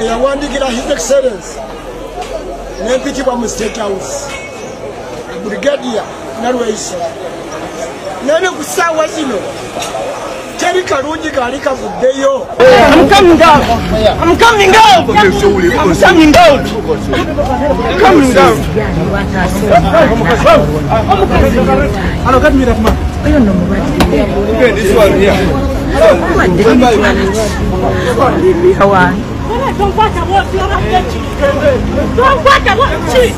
eyawandikira His Excellency n'empitibwa mu State House Brigadier Nalweyiso nane ku ssaawa zino teri kalungi kaali kavuddeyo. I'm coming out. I'm coming out. I'm coming out. Coming down. Hello, get me that man. Okay, this one here. Don't watch about your don't watch about cheese.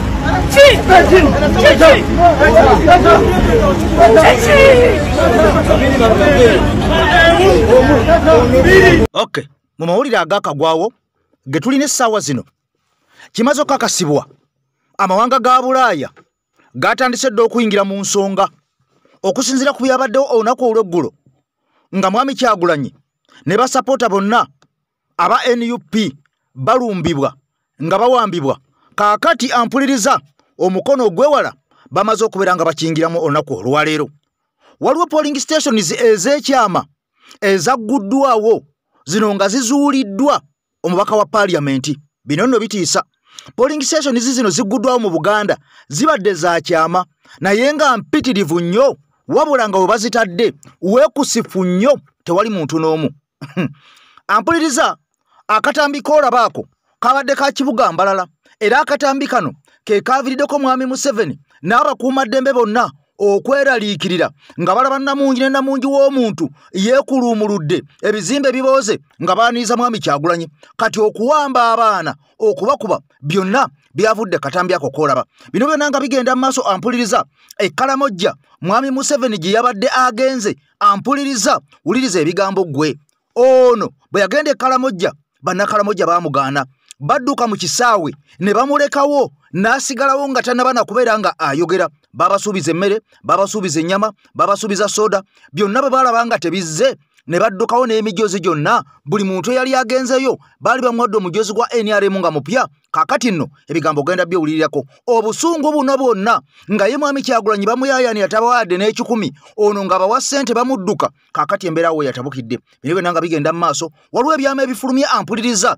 Okay, mu mawulire agakagwawo ge tulina essaawa zino kimaze okukakasibwa amawanga ga Bulaaya gatandise dde okuyingira mu nsonga okusinziira ku byabaddewo olunaku olw'eggulo nga Mwami Kyagulanyi ne basapoota bonna aba NUP balumbibwa nga bawambibwa. Kaakati ampuliriza omukono ogwewala bamaze okubeera nga bakiyingiramu olunaku olwaleero. Waliwo polling stations ez'ekyama ezagguddwawo zino nga zizuuliddwa omubaka wa parliament. Bino nno bitiisa. Polling stations zino zigguddwawo mu Buganda zibadde za kyama naye nga mpitirivu nnyo wabula nga we bazitadde weekusifu nnyo tewali muntu n'omu. Ampuliriza akatambi koolabaako kabadde ka kibuga Mbalala era akatambi kano ke kaaviiriddeko Mwami Museveni n'abakuumaddembe bonna okweraliikirira nga balaba Namungi ne Namungi w'omuntu yeekuluumuludde ebizimbe bibooze nga baaniiza Mwami Kyagulanyi. Kati okuwamba abaana okubakuba byonna byavudde katambi ako koolaba. Bino byonna nga bigenda mu maaso. Ampuliriza Ekkalamojja Mwami Museveni gye yabadde agenze. Ampuliriza wuliriza ebigambo ggwe. Ono bwe yagenda Ekkalamojja bannakalamojja baamugaana badduka mu kisaawe ne bamulekawo n'asigalawo nga tannaba na kubeera nga ayogera. Babasuubiza emmere, babasuubiza ennyama, babasuubiza soda, byonna bwe baalaba nga tebizze ne baddukawo n'emijoozi gyonna. Buli muntu eyali agenzeyo baali bamuwadde omujoozi gwa NRM nga mupya. Kaakati nno ebigambo genda byewulirirako. Obusungu buno bwonna nga ye Mwami Kyagulanyi bamuyaayaanira tabawadde n'ekikumi, ono nga bawa ssente bamudduka. Kaakati embeera we yatabukidde. Bino byonna nga bigenda mu maaso. Waliwo ebyama ebifulumye. Ampuliriza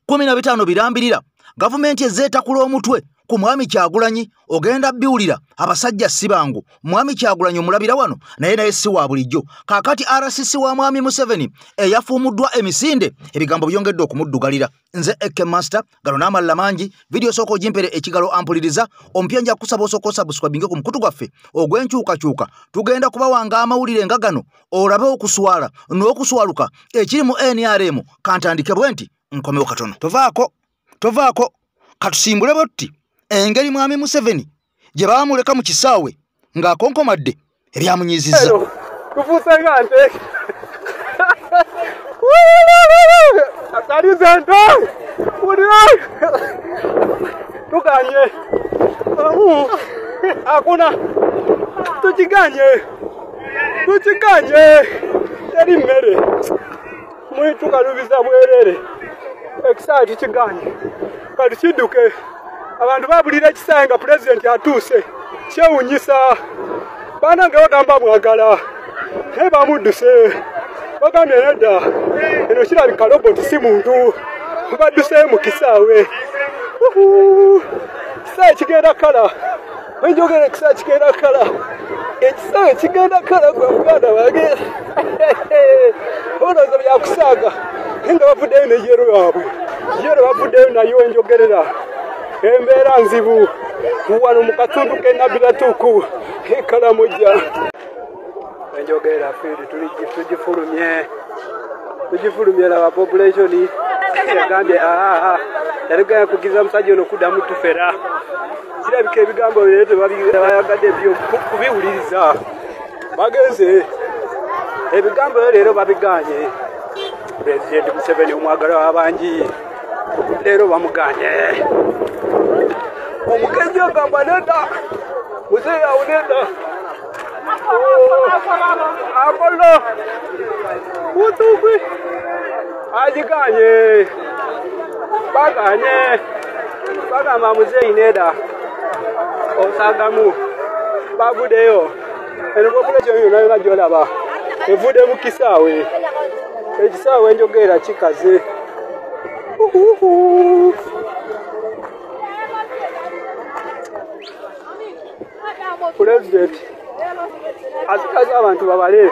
15 birambirira gavumenti ezeetakula omutwe ku Mwami Kyagulanyi. Ogenda biwulira abasajja si bangu. Mwami Kyagulanyi omulabira wano naye si wa bulijjo. Kaakati RCC wa Mwami Museveni eyafuumuddwa emisinde ebigambo byongedde okumuddugalira. Nze Eke Master gano n'amalala mangi. Video soko jimpere ekigalo. Ampuliriza ompya nja kusaba osoko subscribe ku mukutu gwaffe ogw'enkyukakyuka. Tugenda kubawanga amawulire nga gano olabe okuswala n'okuswaluka ekiri mu NRM. Kantandike bwe nti nkomewo katono. Tovaako katusimbule botti engeri Mwami Museveni gye baamuleka mu kisaawe ng'akonkomadde ebyamunyiizizza. Kufuuse nga nte atalizento tukanye hakuna tukiganye teri mmere mwitukalubiza bwerere ekisaati kiganye kati kidduke abantu babulira ekisawe nga pulezidenti atuuse kyewunyisa. Baana nga bagamba mwagala naye bamudduse bagambye nedda eno kirabika roboti si muntu badduseyo mu kisaawe. Ekisaawe kigenda kala wenjogera ekisaawe kigenda kala ekisaawe kigenda kala gwe muganda wange olowooza byakusaaga nga bavuddeyo ne yero yaabwe yero bavuddeyo nayo wenjogerera embeera nzibu wano mu katundu k'Ennabiratuuku Ekkalamojja wenjogerera fiiri tugifulumye laba population yagambye yalegaya kugiza musajja ono kuddamu tufera. Kirabika ebigambo bino tebayagadde byo kubiwuliriza bagenze ebigambo leero babiganye. Pulezidenti Museveni omwagala w'abangi leero bamuganye. Omugenzi agamba nedda muzeeyi awo nedda akolo utukwi agiganye bagamba muzeeyi nedda osagamu baguddeyo. Eno population yonna gy'olaba evudde mu kisaawe. Ekisaawe enjogeera kikaze President azikaza abantu babale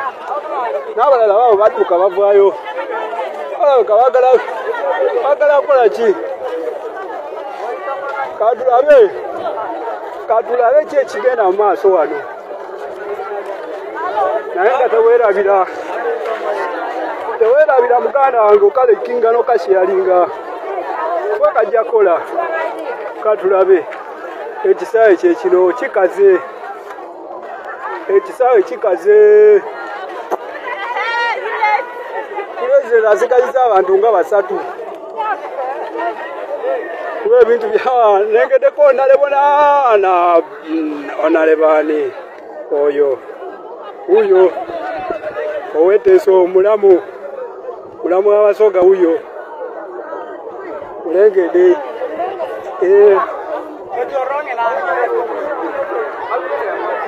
n'abalala babo batuuka bavaayo bagala kola ki katulabe ki ekigenda mu maaso wano naye nga teweerabira muganda wange okale kingano kasyalinga kuba kajja kola katulabe ekisaawe kyekino kikaze President azikaziza abantu nga basatu kuba ebintu nengedeko nalebona onalebani oyo oweteso mulamu w'abasoga uyo ulengede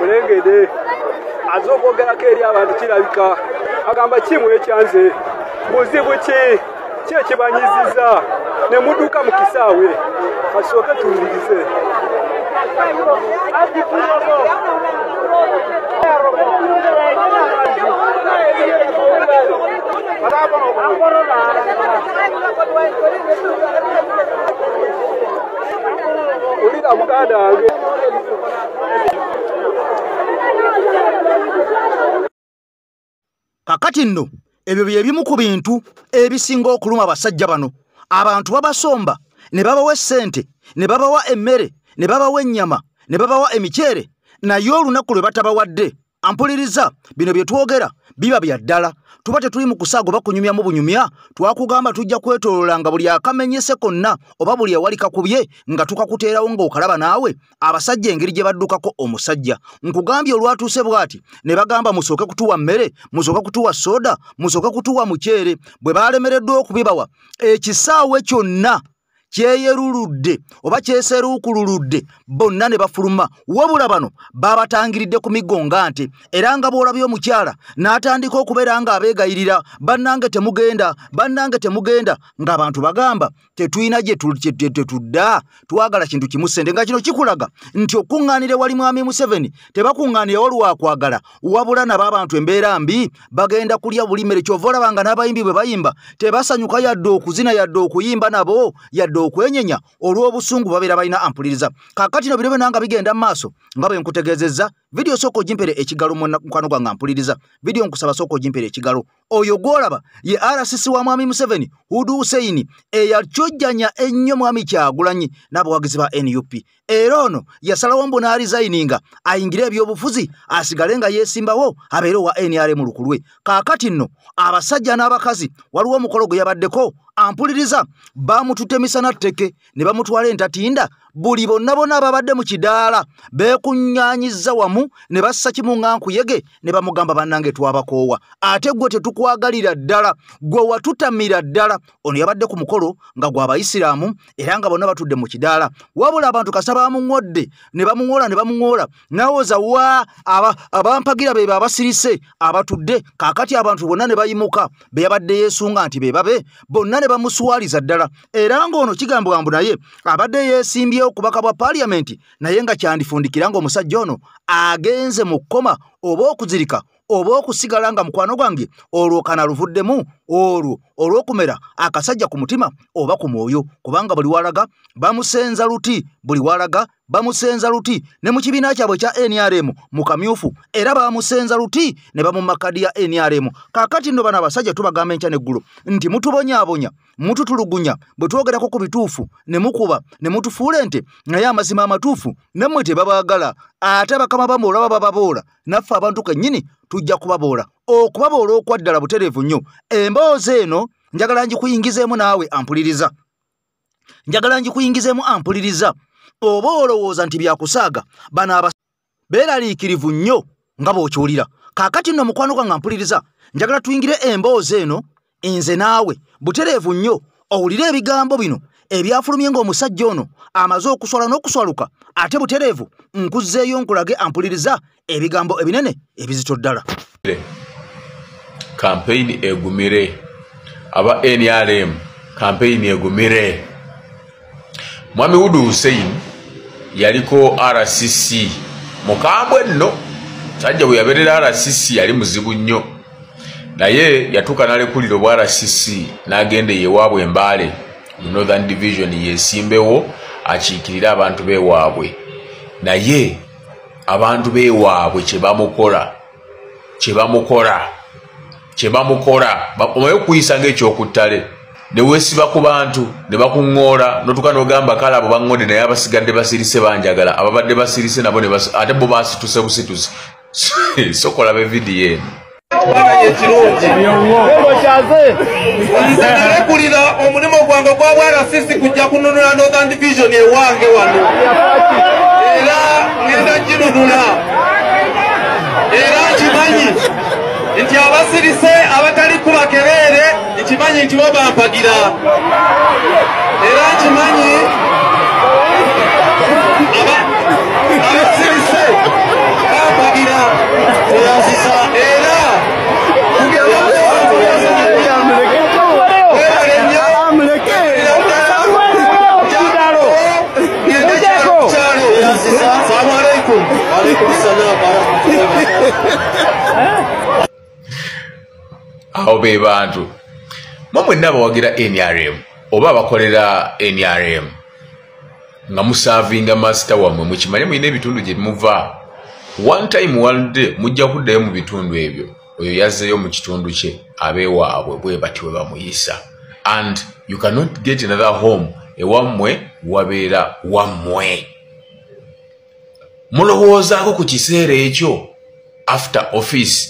ulengede azokwogerako eri abantu kirabika agamba kimu ekyanze buzibu ki ekibanyiziza ne mudduka mu kisaawe kasooke tuwulirize ulira muganda wange kakati nno ebyo bye bimu ku bintu ebisinga okuluma abasajja bano. Abantu babasomba ne babawa ssente ne babawa emmere ne babawa ennyama ne babawa emiceere naye olunaku lwe batabawadde ampuliriza bino bye twogera biba bya ddala. Tuba tetuli mu kusaago bakunyumya mu bunyumya twakugamba tujja kwetolola nga buli akamenyese konna oba buli awali kakubye nga tukakuteerawo ng'okalaba naawe. Abasajja engeri gye baddukako omusajja nkugambye olwatuuse bw'ati ne bagamba musooke kutuwa mmere musooke kutuwa soda musooke kutuwa muceere bwe baalemereddwa okubibawa ekisaawe kyonna kyeyeruludde oba kyeseruukululudde bonna ne bafuluma. Wabula bano babatangiridde ku migonga nte era nga bw'olabye omukyala n'atandika okubeera nga abeegayirira bannange temugenda ng'abantu bagamba tetulina gye tetudda twagala kintu kimu ssente nga kino kikulaga nti okuŋŋaanira wali mwami Museveni tebakuŋŋaanira olwakwagala wabula nabo abantu embeera mbi bagenda kulya buli mmere. Kyova olabanga n'abayimbi bwe bayimba tebasanyuka yadde okuzina yadde okuyimba nabo yadde okwenyenya olw'obusungu babeera balina ampuliriza. Kaakati no bino nanga bigenda mu maaso nga bwe nkutegeezezza video soko jimpere ekigalo mukwano gwange ampuliriza video nkusaba soko jimpere ekigalo. Oyo gwolaba ye RCC wa mwami Museveni Hudu Hussein eyachojjanya ennyo mwami Kyagulanyi n'abawagizi ba NUP. Era ono yasalawo mbona resigninga ayingire ebyobufuzi asigale nga yeesimbawo abeere wa NRM lukulwe. Kaakati nno abasajja n'abakazi waliwo omukolo gwe yabaddeko ampuliriza bamututemisa na tteke ne bamutwala entatinda buli bonna ababadde mu kidaala beekunyaanyizza wamu ne bassa kimuŋŋankuyege ne bamugamba bannange twabakoowa ate gwe tetukwagalira ddala gwe watutamira ddala. Ono yabadde ku mukolo nga gw'Abayisiraamu era nga bonna batudde mu kidaala wabula abantu kasaba bamuŋŋodde ne bamuŋŋoola nawoza wa abampagira be abasirise abatudde. Kaakati abantu bonna ne bayimuka be yabadde yeesunga nti be babe bonna ne bamuswaliza ddala. Era ng'ono kigambwa mbu naye abadde yeesimbyewo ku baka bwa paaliyamenti naye nga kyandifundikira ng'omusajja ono agenze mu kkoma oba okuzirika oba okusigala nga mukwano gwange olwokana luvuddemu olwo olw'okumera akasajja ku mutima oba ku mwoyo kubanga buli walaga bamusenza luti ne mu kibiina kyabwe kya NRM mu kamyufu era bamusenza luti ne bamumakadi ya NRM. Kaakati nno bano abasajja tubagamba enkya n'eggulu nti mutubonyaabonya mututulugunya bwe twogerako ku bituufu ne mukuba ne mutufuula ente naye amazima amatuufu nammwe tebabaagala ate bakama bamulaba bababoola naffe abantu kennyini tujja kubaboola okubaboola okwaddala butereevu nnyo. Emboozi eno njagala ngikuyingizeemu naawe ampuliriza oba olowooza nti byakusaaga bano beeraliikirivu nnyo nga bw'okiwulira. Kaakati nno mukwano gwange ampuliriza njagala tuyingire emboozi eno nze naawe butereevu nnyo owulire ebigambo bino ebyafulumye ng'omusajja ono amaze okuswala n'okuswaluka ate butereevu nkuzzeeyo nkulage ampuliriza ebigambo ebinene ebizito ddala. Campaign egumire aba NRM campaign egumire. Mwami Hudu Hussein yaliko RCC mukambwe nno sajja bwe yaberera RCC yali muzibu nnyo naye yatuuka n'alekulira obwa RCC n'agenda ewaabwe Mbale mu Northern Division yeesimbewo akiikirira abantu beewaabwe naye abantu beewaabwe kye bamukola omaye okuyisa ng'ekyokuttale ne weesiba ku bantu ne bakuŋŋoola n'otuuka n'ogamba kale abo baŋŋonde naye abasigadde basirise banjagala ababadde basirise nabo ate bo baasituse busitusi sokola bevidiyo eno nze nalekulira omulimu gwange gwa RCC kujja kununula Northern Division ewange wano era ngenda ginunula era nkimanyi nti abasirise abatali kubakebeere nkimanyi nti bo bampagira era nkimanyi abasirise bampagira eyasisa era awo be bantu mwenna abawagira NRM oba abakolera NRM nga musavinga master wammwe mukimanye mulina ebitundu gye muva one time one day mujja kuddayo mu bitundu ebyo oyo yazzeeyo mu kitundu kye abeewaabwe bwe bati we bamuyisa and you cannot get another home ewammwe wabeera wammwe mulowoozaako ku kiseera ekyo after office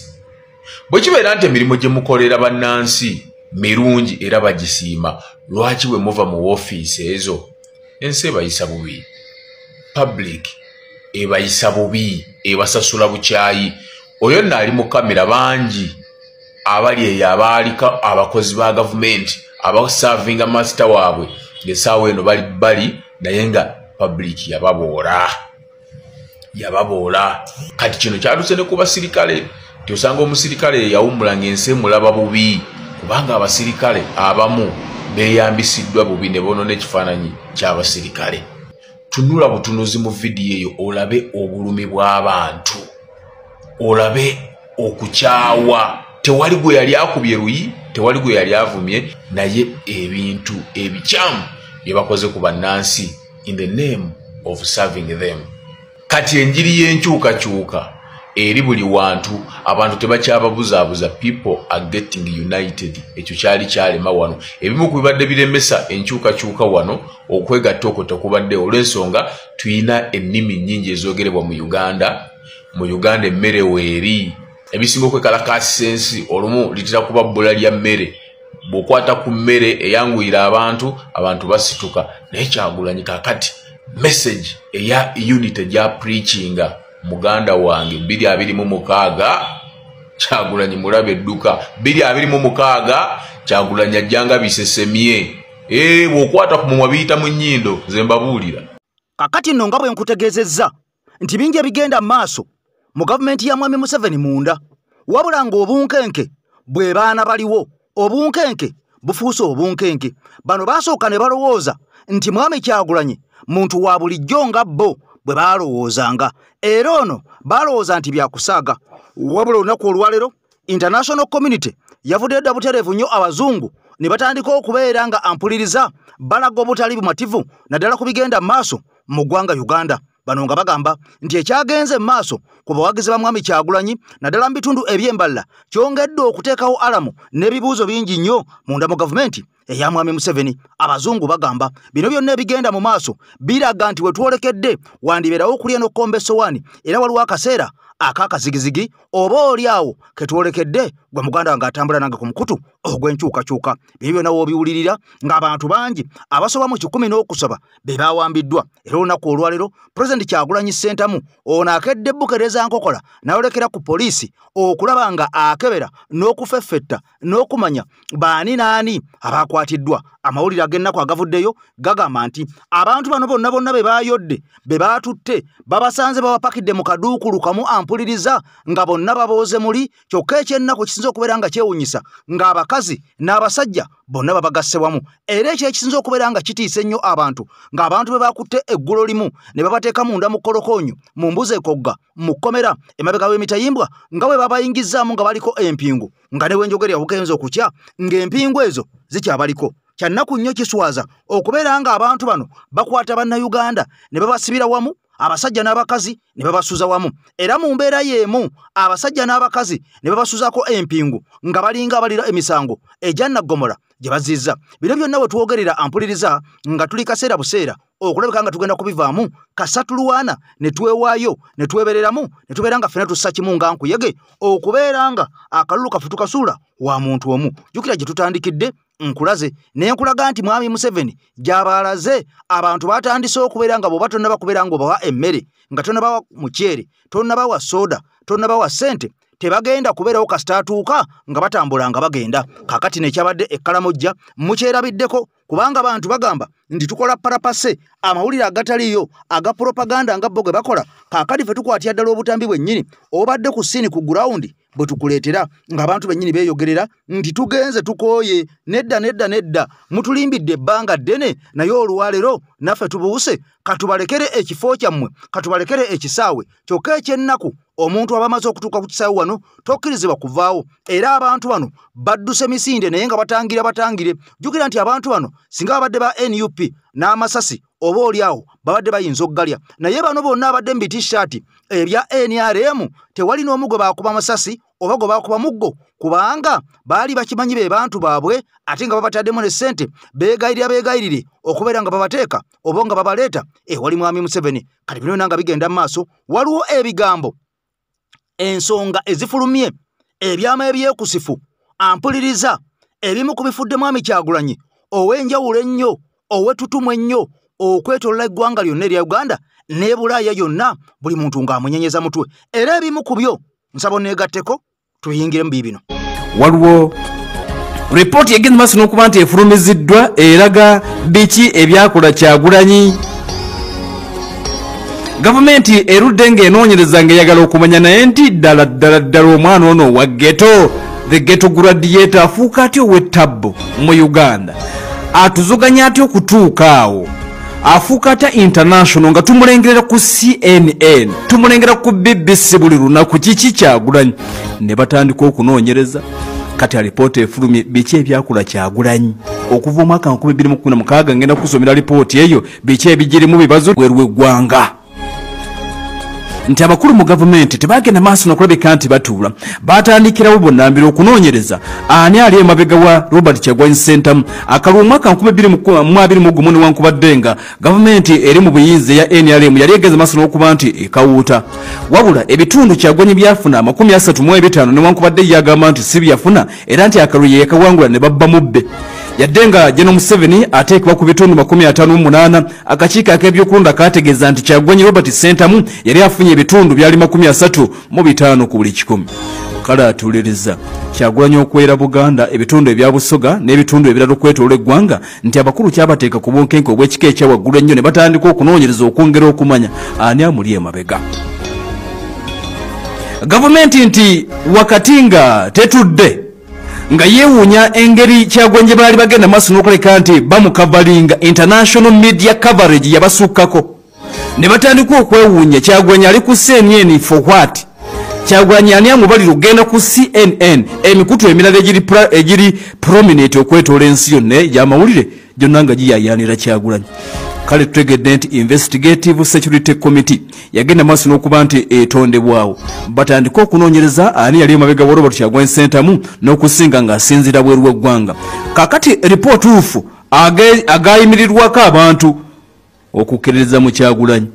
bwe kibeera nti emirimu gye mukolera bannansi mirungi era bagisiima lwaki bwe muva mu woofiisi ezo ensi ebayisa bubi public ebayisa bubi ebasasula bukyayi oyo nno ali mu kamera bangi abali eyo abaaliko abakozi ba gavumenti abasavinga masita waabwe ng'essaawa eno bali naye nga public yababoola kati kino kyaluse ne ku basirikale tosanga omusirikale yawummula ng'ensi emulaba bubi kubanga abasirikale abamu beeyambisiddwa bubi ne bono n'ekifaananyi ky'abasirikale tunula butunuzi mu vidiyo eyo olabe obulumi bw'abantu olabe okukyawa tewali gwe yali akubye luyi tewali gwe yali avumye naye ebintu ebikyamu bye bakoze ku bannansi in the name of serving them kati enjiri y'enkyukakyuka eri buli wantu abantu tebakyababuzaabuza people are getting united ekyo kyali kyalema wano ebimu ku bibadde biremesa enkyukakyuka wano okwegatta okwo tekubadde olw'ensonga tuyina ennimi nnyingi ezoogerebwa mu Uganda emmere weeri ebisinga okwekalakaasisa ensi olumu litera kuba bbula lya mmere bw'okwata ku mmere eyanguyira abantu basituka naye Kyagulanyi kakati message eya unity gya preachinga muganda wange 226 Kyagulanyi mulabe edduka 226 Kyagulanyi ajjanga bisesemye bw'okwata ku mumwa biyita mu nnyindo ze mbabuulira kakati nno nga bwe nkutegeezezza nti bingi ebigenda maaso mu gavumenti ya Mwami Museveni munda wabula ng'obunkenke bwe baana baliwo obunkenke bufuuse obunkenke bano baasooka ne balowooza nti Mwami Kyagulanyi muntu wa bulijjo nga bo bwe baalowoozanga era ono balowooza nti byakusaaga wabula olunaku olwaleero international community yavudde edda butereevu nnyo abazungu ne batandika okubeera nga ampuliriza balaga obutali bumativu naddala ku bigenda maaso mu ggwanga Uganda bano nga bagamba nti ekyagenze maaso ku bawagizi ba Mwami Kyagulanyi naddala mu bitundu eby'emballa kyongedde okuteekawo alamu n'ebibuuzo bingi nnyo munda mu gavumenti eya Mwami Museveni abazungu bagamba bino byonna ebigenda mu maaso biraga nti we twolekedde wandibeerawo okulya n'okkomba essowaani era waliwo akaseera akakazigizigi oba oli awo ketwolekedde gwe muganda wange atambula nange ku mukutu ogw'enkyukakyuka bino byonna w'obiwulirira ng'abantu bangi abasoba mu 17 be baawambiddwa era olunaku olwaleero Pulezidenti Kyagulanyi Ssentamu ono akedde Bukeereza Nkokola n'ayolekera ku poliisi okulaba nga akebera n'okufeffetta n'okumanya baani naani abakwatiddwa amawulire ag'ennaku agavuddeyo gagamba nti abantu bano bonna be baayodde be baatutte babasanze babapakidde mu kaduukulu kamu ampuliriza nga bonna babooze muli kyokka ekyennaku ekisinze okubeera nga kyewuunyisa ng'abakazi n'abasajja bonna babagasse wamu era ekyo ekisinze okubeera nga kitiisa ennyo abantu ng'abantu be bakutte eggulo limu ne babateeka munda mu kolokoonyo mu mbuzi ekogga mu kkomera emabega w'emitayimbwa nga bwe babayingizzaamu nga baliko empingu nga ne wenjogerera bugenza okutya ng'empingu ezo zikyabaliko kyannaku nnyo kiswaza okubeera nga abantu bano bakwata bannayuganda ne babasibira wamu abasajja n'abakazi ne babasuza wamu era mu mbeera y'emu abasajja n'abakazi ne babasuzako empingu nga balinga abalira emisango egyannaggomora gye bazizza bino byonna bwe twogerera ampuliriza nga tuli kaseera buseera okulabika nga tugenda kubivaamu kasatulwana ne twewaayo ne twebereramu ne tubeera nga ffena tussa kimu nga nkuyege okubeera nga akalulu kaffe tukasuula wa muntu omu jjukira gye tutandikidde nkulaze naye nkulaga nti mwami Museveni gy'abaalaze abantu batandise okubeera nga bw'oba tonnaba kubeera ng'obawa emmere nga tonnabawa muceere tonnabawa soda tonnabawa ssente tebagenda kubeerawo kasitaatuuka nga batambula nga bagenda kaakati nekyabadde ekkalamojja mukyerabiddeko kubanga abantu bagamba nti tukola parapase amawulire agataliyo aga propaganda nga bo ge bakola kaakati ffe tukwatya ddala obutambi bwennyini obadde ku siini ku gurawundi bwe tukuleetera ng'abantu bennyini beeyogerera nti tugenze tukooye nedda mutulimbidde ebbanga ddene naye olwaleero naffe tubuuse katubalekere ekifo kyammwe katubalekere ekisaawe kyokka ekyennaku omuntu abamaze okutuuka ku kisaawe wano tokkirizibwa kuvaawo era abantu bano badduse misinde naye nga batangire jjukira nti abantu bano singa babadde ba NUP n'amasasi oba oliawo babadde bayinza okgalya naye bano bonna abadde mu bitishaati ebya NRM tewali n'omu gwe baakuba amasasi oba gwe baakuba muggo kubanga baali bakimanyi be bantu baabwe ate nga babataddemu ne ssente beegayirire okubeera nga babateeka oba nga babaleeta wali mwami Museveni kati bino nanga bigenda mu maaso waliwo ebigambo ensonga ezifulumye ebyama ebyekusifu ampuliriza ebimu ku bifudde mwami Kyagulanyi ow'enjawulo ennyo ow'ettutumu ennyo okwetoolola eggwanga lyonna erya Uganda ne Bulaaya yonna buli muntu ng'amunyenyeza mutwe era ebimu ku byo nsaba onneegatteko tuyingire mu biibino waliwo ripooti egenze maaso n'okuba nti efulumiziddwa eraga biki ebyakola Kyagulanyi gavumenti erudde ng'enoonyereza ng'eyagala okumanya naye nti ddala omwana ono wa ghetto the ghetto graduate afuuka atya ow'ettabbo mu Uganda atuzuganya atya okutuuka awo afuuka atya international nga tumulengerera ku CNN tumulengera ku BBC buli lunaku kiki Kyagulanyi ne batandika okunoonyereza kati alipoota efulumye biki ebyakola Kyagulanyi okuva omwaka 2016 ngenda kusomera lipooti eyo biki ebigirimu bibazo lw'eggwanga nti abakulu mu gavumenti tebagenda maaso nokulabika nti batuula batandikirawo bonnambira okunoonyereza ani ali emabega wa Robert Kyagulanyi Center akalulu omwaka 2021 newankubadde nga gavumenti eri mu buyinza ya NRM yali egeza maaso n'okuba nti ekawuuta wabula ebitundu Kyagulanyi byafuna 35 newankubadde yagamba nti si byafuna era nti akalulu yekawangula ne babba mubbe yadde nga General Museveni ateekebwa ku bitundu 58 akakiiko ak'ebyokulonda kategeeza nti Kyagulanyi Robert Center yali afunye ebitundu byali 35 ku buli 100 kale atuuliriza Kyagulanyi okwera Buganda ebitundu ebya Busoga n'ebitundu ebirala okwetoola eggwanga nti abakulu kyabateeka ku bunkenke obw'ekika ekyawaggulu ennyo ne batandika okunoonyereza okwongera okumanya ani amuli emabega gavumenti nti wakati nga tetudde nga yeewuunya engeri Kyagulanyi baali bagenda maaso n'okuleka nti bamukavalinga international media coverage yabasukkako ne batandika okwewuunya Kyagulanyi ali ku CNN for what Kyagulanyi ani amubalira ogenda ku CNN emikutu emirala egiri prominent okwetoola ensi yonna y'amawulire gyonna nga giyayaanira Kyagulanyi kale tutegedde nti investigative security committee yagenda maaso n'okuba nti etondebwawo batandika okunoonyereza ani yali emabega wa Robert Kyagulanyi Center n'okusinga ng'asinzira bweru w'eggwanga kakati report ufu agayimirirwako abantu okukkiririza mu Kyagulanyi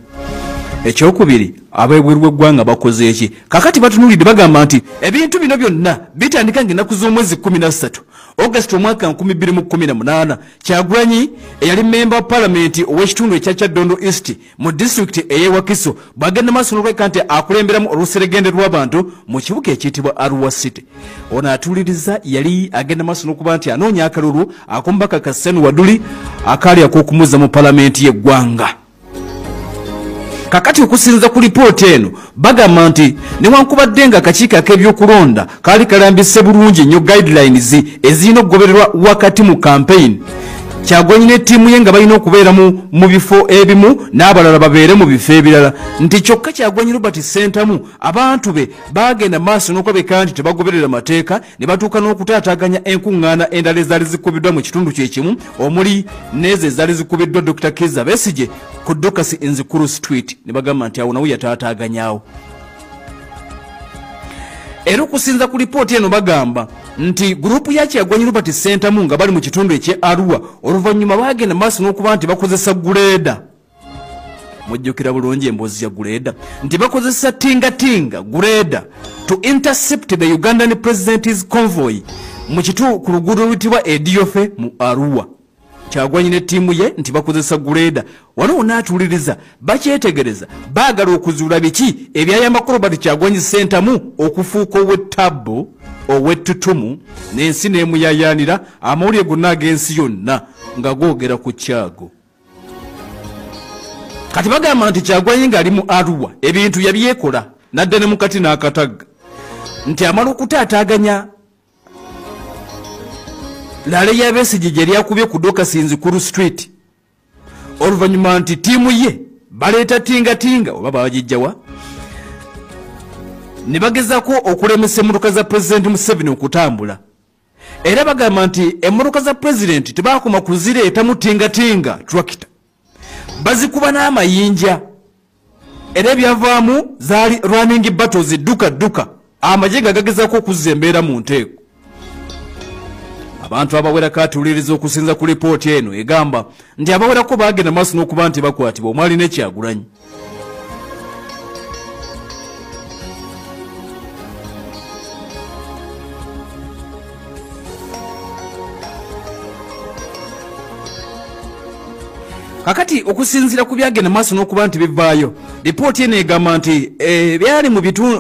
ekyokubiri ab'ebweru w'eggwanga bakoze eki kakati batunulidde bagamba nti ebintu bino byonna bitandika ng'ennaku z'omwezi 13 August omwaka 2018 Kyagulanyi eyali member of parliament ow'ekitundu ekya Kyaddondo East mu district ey'e Wakiso bagenda maaso n'okuleka nti akulemberamu oluseregende lw'abantu mu kibuga ekiyitibwa Arua City ono atuuliriza yali agenda maaso n'okuba nti anoonya akalulu ak'omubaka Kassanu Waduli akaali ak'okumuza mu parliament y'eggwanga kakati okusinza ku lipooti eno bagamba nti newankubadde nga akakiiko ak'ebyokulonda kaali kalambise bulungi nnyo guidelines ezirina okugobererwa wakati mu campaign, Kyagulanyi ne ttiimu ye nga balina okubeera mu bifo ebimu n'abalala babeere mu bifo ebirala, nti kyokka Kyagulanyi Robert Ssentamu abantu be baagenda maaso n'okulabika nti tebagoberera mateeka ne batuuka n'okutaataaganya enkuŋŋaana endala ezaali zikubiddwa mu kitundu kye kimu omuli n'ezo ezaali zikubiddwa Dr. Kizza Besigye ku Dokasi Nzikuru Street, ne bagamba nti awo nawo yataataaganyaawo. Era okusinza ku lipooti eno bagamba nti gurupu ya Kyagulanyi Robert Ssentamu nga bali mu kitundu ekye Arua oluvannyuma baagenda maaso n'okuba nti bakozesa guleeda. Mujjukira bulungi emboozi ya guleeda nti bakozesa tingatinga guleeda to intercept the Ugandan president's convoy ku luguudo oluyitibwa Ediofe mu Arua. Kyagulanyi ne ttiimu ye nti bakozesa guleeda. Wano onaatuliriza bakyetegereza baagala okuzuula biki ebyayambako Robert Kyagulanyi Ssentamu okufuuka ow'ettabbo ow'ettutumu n'ensi n'emuyayaanira amawulire gonna ag'ensi yonna nga googera ku kyago. Kati bagamba nti Kyagulanyi ng'ali mu Arua ebintu yabyekola nadda ne mukati n'akatagga nti amala okutaataaganya Lale ya Besigye gye lyakubye ku Dokasi Nzikuru Street. Oluvannyuma nti ttiimu ye baleeta tingatinga oba baagijjawa ne bagezaako okulemesa emmotoka za Pulezidenti Museveni okutambula. Era bagamba nti emmotoka za Pulezidenti tebaakoma kuzireetamu tingatinga tractor, bazikuba n'amayinja. Era ebyavaamu zaali running battles dduka amagye nga gagezaako okuzza embeera mu nteeko. Abantu abawerako atuuliriza okusinza ku lipooti eno egamba nti abawerako baagenda maaso n'okuba nti bakwatibwa omwali ne Kyagulanyi. Kakati okusinzira ku byagenda maaso n'okuba nti bivaayo, lipooti eno egamba nti byali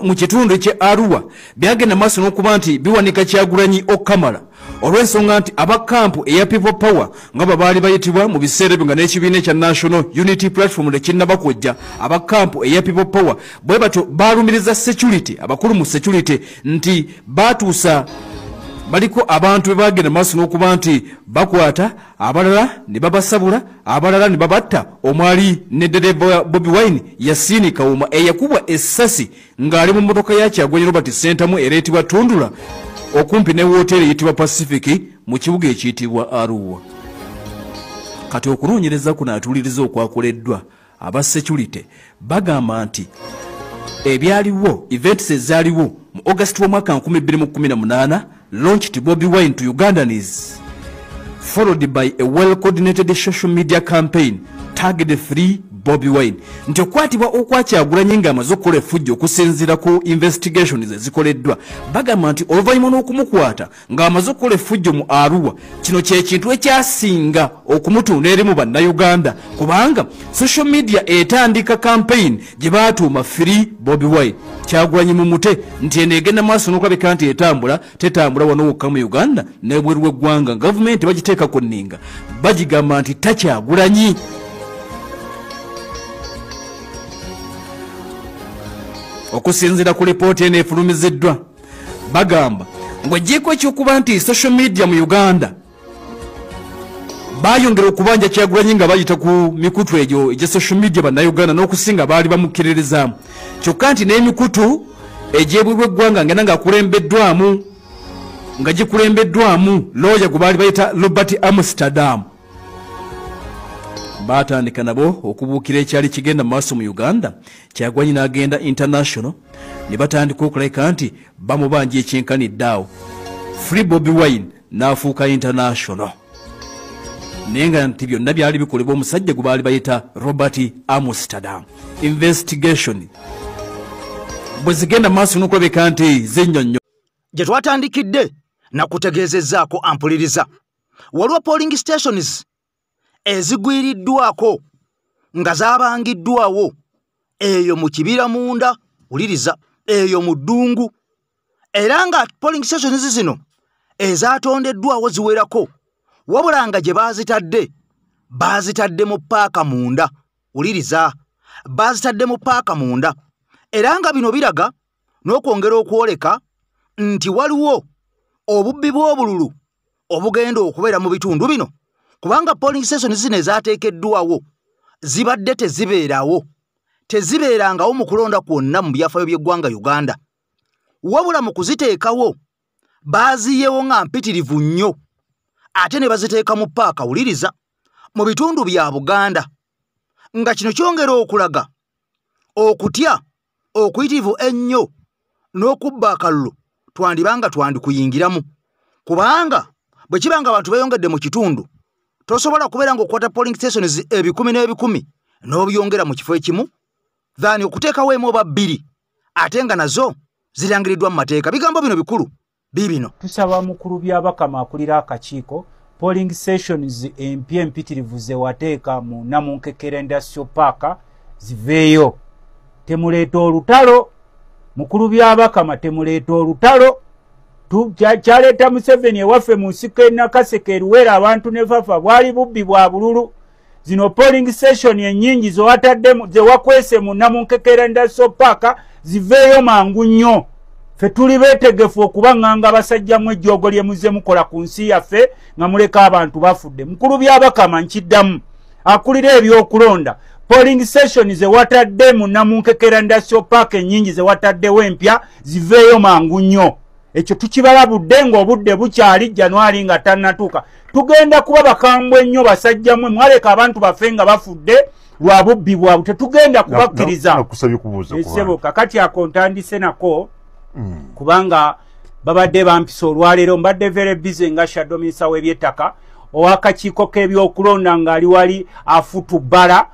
mu kitundu kye Arua byagenda maaso n'okuba nti biwanika Kyagulanyi okamala olw'ensonga nti abakampu eya People Power nga babaali bayitibwa mu biseera ebyo nga n'ekibiina ekya National Unity Platform tekinnaba kujja. Abakampu eya People Power bwe batyo baalumiriza security, abakulu mu security nti baatuusa baliko abantu be baagenda maaso n'okuba nti bakwata abalala ne babasabula abalala ne babatta omwali ne Dereva Bobi Wine Yasini Kawuma eyakubwa essasi ng'ali mu mmotoka ya Kyagulanyi Robert Ssentamu ereetibwa Tundula okumpi ne wooteri eyitibwa Pacific mu kibuga ekiyitibwa Arua. Kati okunoonyereza kuno atuuliriza okwakoleddwa aba security bagamba nti ebyaliwo events ezaaliwo mu August w'omwaka 2018 launched Bobi Wine to Ugandans, followed by a well-coordinated social media campaign targeted Free Bobi Wine. Nti okwatibwa okwa Kyagulanyi ng'amaze okukola effujjo okusinziira ku investigations ezikoleddwa bagamba nti oluvannyuma n'okumukwata ng'amaze okukola effujjo mu Arua, kino kye kintu ekyasinga okumutunda eri mu bannayuganda kubanga social media etandika campaign gye baatuuma Free Bobi Wine. Kyagulanyi mu mute nti eno egenda maaso n'okulabika nti tetambula wano wokka mu Uganda n'ebweru w'eggwanga gavumenti bagiteeka ku nninga bagigamba nti takyagulanyi. Okusinzira ku lipooti eno efulumiziddwa bagamba ng'oggyeko ekyokuba nti social media mu Uganda bayongera okubanja Kyagulanyi nga bayita ku mikutu egyo egya social media bannayuganda n'okusinga baali bamukkiririzaamu, kyokka nti n'emikutu egy'ebweru w'eggwanga ngenda nga gikulembeddwamu looya gwe baali bayita Robert Amsterdam baatandika nabo okubuukira ekyali kigenda mu maaso mu Uganda. Kyagulanyi n'agenda international ne batandika okulabika nti bamubanja ekyenkanidde awo. Free Bobi Wine n'afuuka international naye nga nti byonna byali bikolebwa omusajja gwe baali bayita Robert Amsterdam. Investigation bwe zigenda mu maaso n'okulabika nti zinnyonnyo gye twatandikidde nakutegeezezzaako ampuliriza waliwo polling stations ezigwiriddwako nga zaabangiddwawo eyo mu kibira munda wuliriza eyo mu ddungu era nga polling stations zino ezatondeddwawo ziwerako wabula nga gye baazitadde mu paaka munda wuliriza bazitadde mu paaka munda era nga bino biraga n'okwongera okwoleka nti waliwo obubbi bw'obululu obugenda okubeera mu bitundu bino kubanga polling station zino ezaateekeddwawo zibadde tezibeerawo tezibeerangawo mu kulonda kwonna mu byafaayo by'eggwanga Uganda wabula mu kuziteekawo baaziyewo nga mpitirivu nnyo ate ne baziteeka mu paaka wuliriza mu bitundu bya Buganda nga kino kyongera okulaga okutya okuyitivu ennyo n'okubba akalulu twandibanga twandikuyingiramu kubanga bwe kibanga abantu beeyongedde mu kitundu tosobola kubeera ng'okwata polling stations 10,000 n'obyongera mu kifo ekimu thani okuteekawo emu oba bbiri ate nga nazo zirangiriddwa mu mateeka bigambo bino bikulu biibino tusaba mukulu by'abakama akulira akakiiko polling stations empya empitirivu ze wateeka mu Namunkekera Industrial Park ziveeyo temuleeta olutalo mukulu by'abakama temuleeta olutalo kyaleeta Museveni ewaffe mu nsiko e Nakaseke Luwera abantu ne Fafa bwali bubbi bwa bululu zino polling station ennyingi ze wakwese mu Namunkekera Industrial Park ziveeyo mangu nnyo ffe tuli beetegefu okubanganga abasajjamu ejjoogo lye muzze mukola ku nsi yaffe nga muleka abantu bafudde mukulu by'abakama nkiddamu akulira ebyokulonda polling station ze watadde mu Namunkekera Industrial Park ennyingi ze wataddewo empya ziveeyo mangu nnyo ekyo tukibalabudde ng'obudde bukyali Januari nga tannatuuka tugenda kuba bakambwe ennyo basajjammwe mwaleka abantu baffe nga bafudde lwa bubbi bwabwe tetugenda kubakkiriza esebo kakati ako ntandise nako kubanga babadde bampisa olwaleero mbadde very busy nga shadow minister w'ebyettaka owakakiiko k'ebyokulonda ng'ali wali afutubbala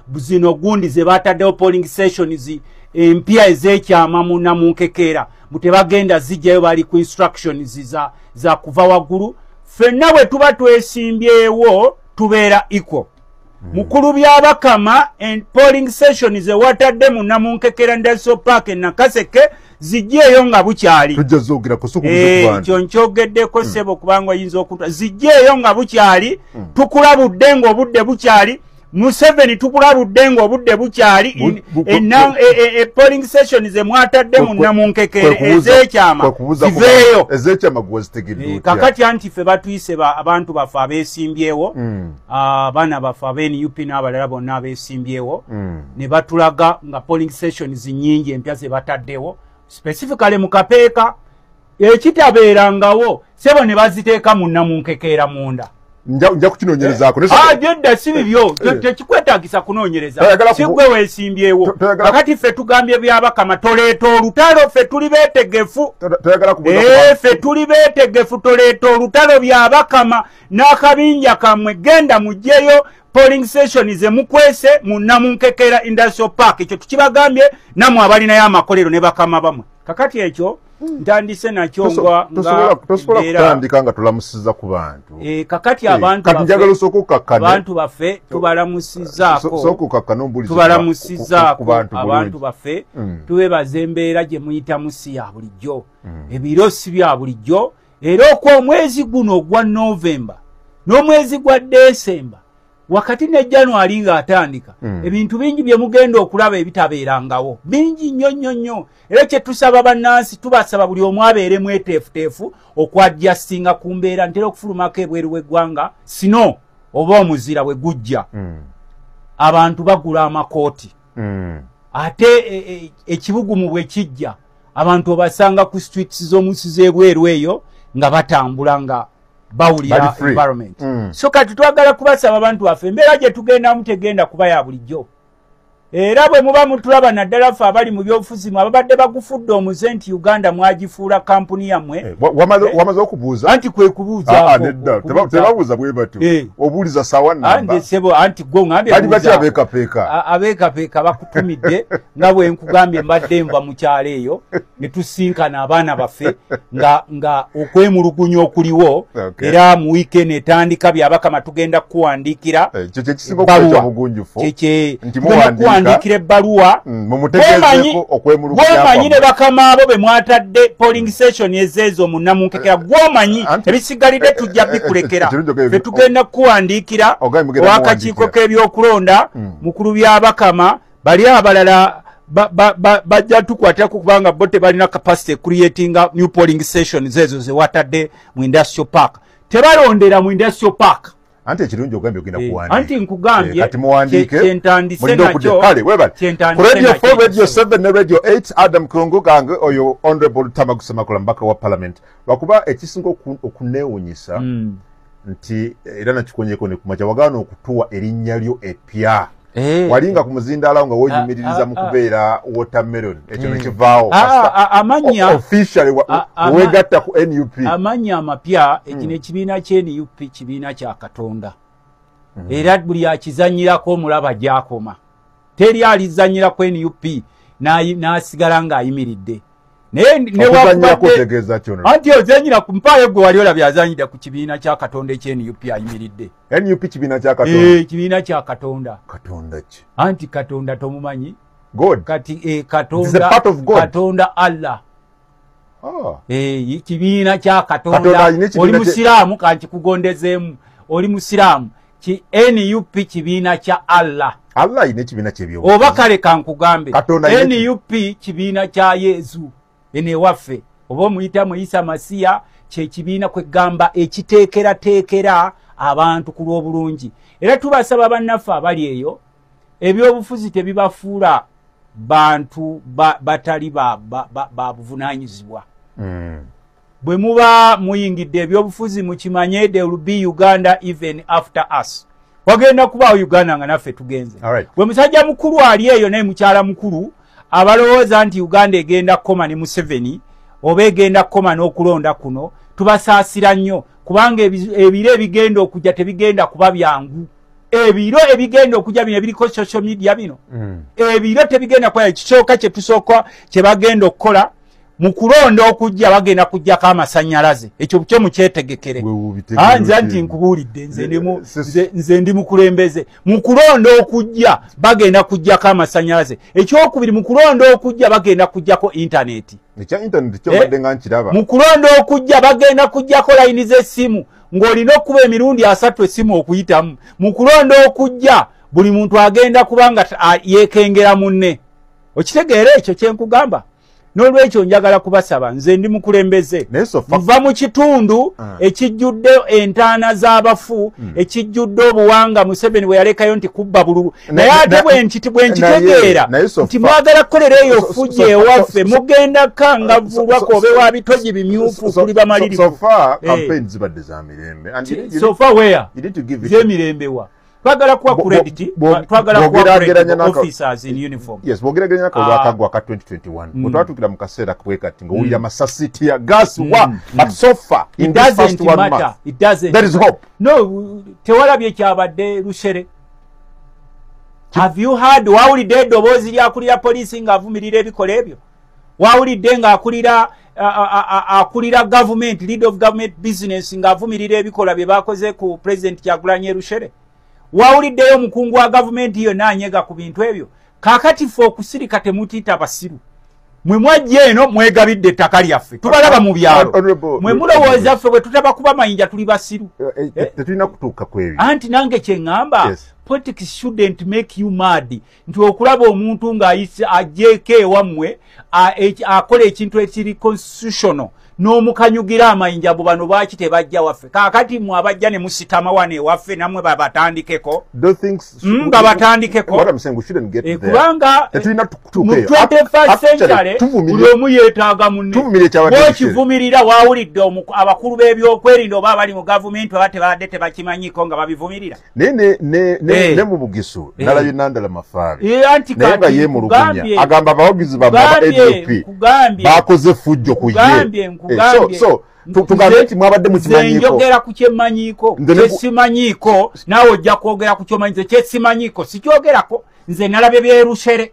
buzino gundi ze bataddewo polling stations empya ez'ekyama mu Namunkekera mutebagenda zijjayo bali ku instructions za kuva waggulu ffenna bwe tuba twesimbyewo tubeera equal mukulu by'abakama polling stations ewatadde mu Namunkekera Industrial Park e Nakaseke zijjeeyo nga bukyali ekyo nkyogeddeko ssebo kubanga oyinza okunta zijjeeyo nga bukyali tukulabudde ng'obudde bukyali Museveni tukulabudde ng'obudde bukyali polling stations emwatadde mu Namunkekera ez'ekyama ziveeyo kakati anti ffe batuyise abantu baffe abeesimbyewo abaana baffe ab'NUP n'abalala bonna abeesimbyewo ne batulaga nga polling stations nnyingi empya ze bataddewo specifically mu Kapeeka ekitabeerangawo sebo ne baziteeka mu Namunkekera munda nja kukinonyerezaako jedda si bibyo tekikwetaagisa kunoonyereza si gwe weesimbyewo kakati ffe tugambye by'abakama toleeta olutalo ffe tuli beetegefu ffe tuli beetegefu toleeta olutalo by'abakama n'akabinja kammwe genda mugjeyo polling station ze mukwese mu Namunkekera Industrial Park ekyo tukibagambye namwe abalinayo amakolero ne bakama bamwe kakati ekyo ntandise nakyo tosobola kutandika nga tulamusiza ku bantu kakati abantu baffe tubalamusizaako abantu baffe tubebaza embeera gye muyitamu si ya bulijjo ebiro si bya bulijjo era okw'omwezi guno ogwa Novemba n'omwezi gwa Desemba wakati ne Januari ng'atandika ebintu bingi bye mugenda okulaba ebitabeerangawo bingi nnyo era kye tusaba bannansi tubasaba buli omu abeere mweteefuteefu okwadjustinga ku mbeera ntera okufulumako ebweru w'eggwanga sino oba omuzira bwe gujja abantu bagula amakooti ate ekibugumu bwe kijja abantu obasanga ku streets z'omunsi z'ebweru eyo nga batambula nga bawulira environment so kati twagala kubasaba abantu baffe embeera gye tugendamu tegenda kuba ya bulijjo era bwe muba mutulaba naddala ffe abali mu byobufuzi mwe ababadde bagufudde omuze nti Uganda mwagifuula kampuni yammwe wamaze okubuuza anti kwe kubuuza tebabuuza bwe batyo obuuliza sawa namba anti gwe ngambye abeekapeeka bakutumidde nga bwe nkugambye mbadde nva mu kyalo eyo ne tusinkana abaana baffe nga okwemulugunya okuliwo era mu weekend etandika by'abakama tugenda kukuwandiikira ekyo kyekisinga okubeera bugunjufu nti muwandikira ebbaluwa gwomanyi ne bakama abo be mwatadde polling station ezeezo mu Namunkekera gwomanyi ebisigalidde tujja bikulekera fe tugenda kukuwandiikira owakakiiko k'ebyokulonda mukulu by'abakama bali abalala bajja tukwatako kubanga bo tebalina capacity creating new polling stations ezo zewatadde mu industrial park tebalondera mu industrial park anti ekirungi ogambye ogenda kuwandiika anti nkugambye kati muwandiike kyentandise nakyo kale webale ku radio 4 radio 7 ne radio 8 Adam Kungu gange oyo honorable Tamagusa Makola mbaka wa parliament bakuba ekisinga okuneewunyisa nti era nakikonyeko ne kumacha wagana okutuwa erinnya lyo epya walinga ku muzindaala nga woyimiririza mu kubeera watermelon ekyo nekivaawo amanya officially wegatta ku NUP amanya amapya ekino ekibiina kye NUP kibiina kya Katonda era buli akizanyirako omulaba gyakoma teri alizanyira ku NUP n'asigala ng'ayimiridde anti ozanyira ku mpaayo gwe wali olabye azanyira ku kibiina kya Katonda ekye NUP ayimiridde NUP kibiina kya Katonda kibiina kya Katonda ki anti Katonda tomumanyi God kati Katonda Allah kibiina kya Katonda oli musiraamu kanti kugondezeemu oli musiraamu ki NUP kibiina kya Allah ine kibiina kyebyo oba kale kankugambe NUP kibiina kya Yesu ene waffe oba omuyita mu Isa Masiya kye kibiina kwegamba ekiteekera abantu ku lw'obulungi era tubasaba bannaffe abali eyo ebyobufuzi tebibafuula bantu batali ba buvunaanyizibwa bwe muba muyingidde ebyobufuzi mukimanye there will be Uganda even after us wagenda kubaawo Uganda nga naffe tugenze bwe musajja mukulu ali eyo naye mukyala mukulu abalowooza nti Uganda egenda kukoma ne Museveni oba egenda kukoma n'okulonda kuno tubasaasira nnyo kubanga ebiro ebigenda okujja tebigenda kuba byangu ebiro ebigenda okujja bino ebiriko social media bino ebiro tebigenda kuba ekisooka kye tusooka kye bagenda okukola mu kulonda okujja bagenda kujjako amasannyalaze ekyo kye mukyetegekere nze nti nkubuulidde nze ndi mukulembeze mu kulonda okujja bagenda kujjako amasannyalaze ekyokubiri mu kulonda okujja bagenda kujjako intaneti mu kulonda okujja bagenda kujjako layini z'essimu ng'olina okuba emirundi 3 essimu okuyitamu mu kulonda okujja buli muntu agenda kubanga yeekengera munne okitegeera ekyo kyenkugamba n'olwekyo njagala kubasaba nze ndi mukulembeze nva mu kitundu ekijjudde entaana z'abafu ekijjudde obuwanga Museveni bwe yalekayo nti kubba bululu naye ate bwe nkitegeera nti mwagala kukolera eyo fujja ewaffe mugenda kangavulwa kobe wa bitogi bimyufu kuli bamalirivu sofa where z'emirembe wa twagala kuwa credit twagala kuwa credit officers in uniform yes bogeraganya ko lwakagwa ka 2021 mutwatukira mu kaseera kwekati ngo uli amasasiti ya gas wa but so far it doesn't matter it doesn't there is hope no tewalabye kyabadde Lushere have you heard wawulidde eddoboozi lyakulira poliisi ng'avumirira ebikola ebyo wawulidde ng'akulira government lead of government business ng'avumirira ebikola bye bakoze ku president Kyagulanyi Lushere wawuliddeyo omukungu wa gavumenti yonna anyega ku bintu ebyo kaakati ffe okusirika temutiita basiru mwe mwajja eno mwegabidde ettaka lyaffe tubalaba mu byalo mwe mulowooza ffe bwe tutaba kuba mayinja tuli basiru tetulina kutuuka ku ebyo anti nange kye ŋŋamba politics shouldn't make you mad nti okulaba omuntu ng'ajjeeko ewammwe akola ekintu ekiri constitutional n'omukanyugira amayinja abo bano baaki tebajja waffe kaakati mwe abajja ne musitama wano ewaffe namwe babatandikeko kubanga mu 21st century buli omu yeetaaga munne bwokivumirira wawulidde abakulu b'ebyokwerinda oba abali mu gavumenti oba tebadde tebakimanyiko nga babivumirira ne mu Bugisu nalabye Nandala Mafabi anti naye nga yeemulugunya agamba abawagizi bamwe bakoze fujjo ku ye so tugambe nti mwabadde mukimanyiko njogera ku kyemanyiko kyesimanyiko naawe ojja kwogera ku kyomanyinze kyesimanyiko sikyogerako nze nalabye byerushere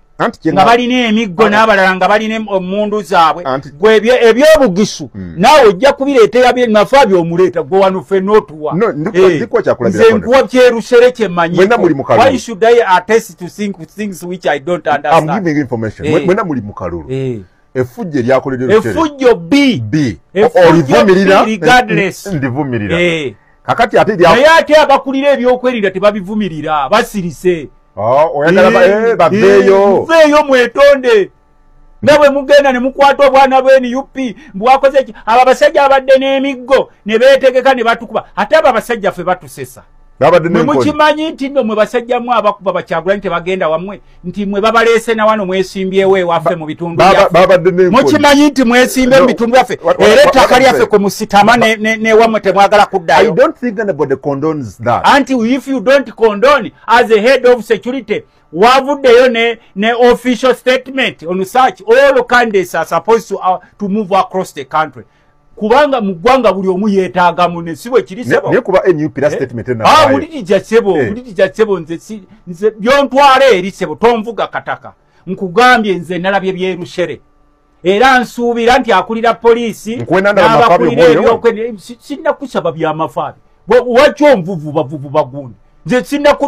nga balina emiggo n'abalala nga balina omundu zaabwe gwe ebyobugisu naawe ojja kubireetera nafa byomuleeta gwe wano ffenna otuwa nze nkuwa kyerushere kyemmanyi why should I attest to things which I don't understand? I'm giving information. Mwena muli mu kalulu effujjo lyakoledde effujjo B regardless ndivumirira kakati ate naye ate abakulira ebyokwerinda tebabivumirira basirise baveeyo mwetonde nga bwe mugenda ne mukwata obwana bw'NUP bwakoze ki abo abasajja abadde n'emiggo ne beetegeka ne batukuba ate abo abasajja ffe batusesa mwe mukimanyi nti nno mwe basajjamu abakuba Bakyagulanyi tebagenda wammwe nti mwe babaleese na wano mwesimbyewo ewaffe mu bitundu byaffe mukimanyi nti mwesimbe mu bitundu byaffe era ettaka lyaffe kwe musitama newammwe temwagala kuddayo anti if you don't condone as a head of security wavuddeyo ne official statement on such all candidates are supposed to move across the country kubanga mu ggwanga buli omu yeetaagamu ne si bwe kiri sebo naye kuba NUP statement wulirija sebo nze byontwala eri sebo tonvuga kataka nkugambye nze nalabye byerushere era nsuubira nti akulira poliisi n'abakulira sinnakusaba byamafaabi wakyo nvuvu bagundi nze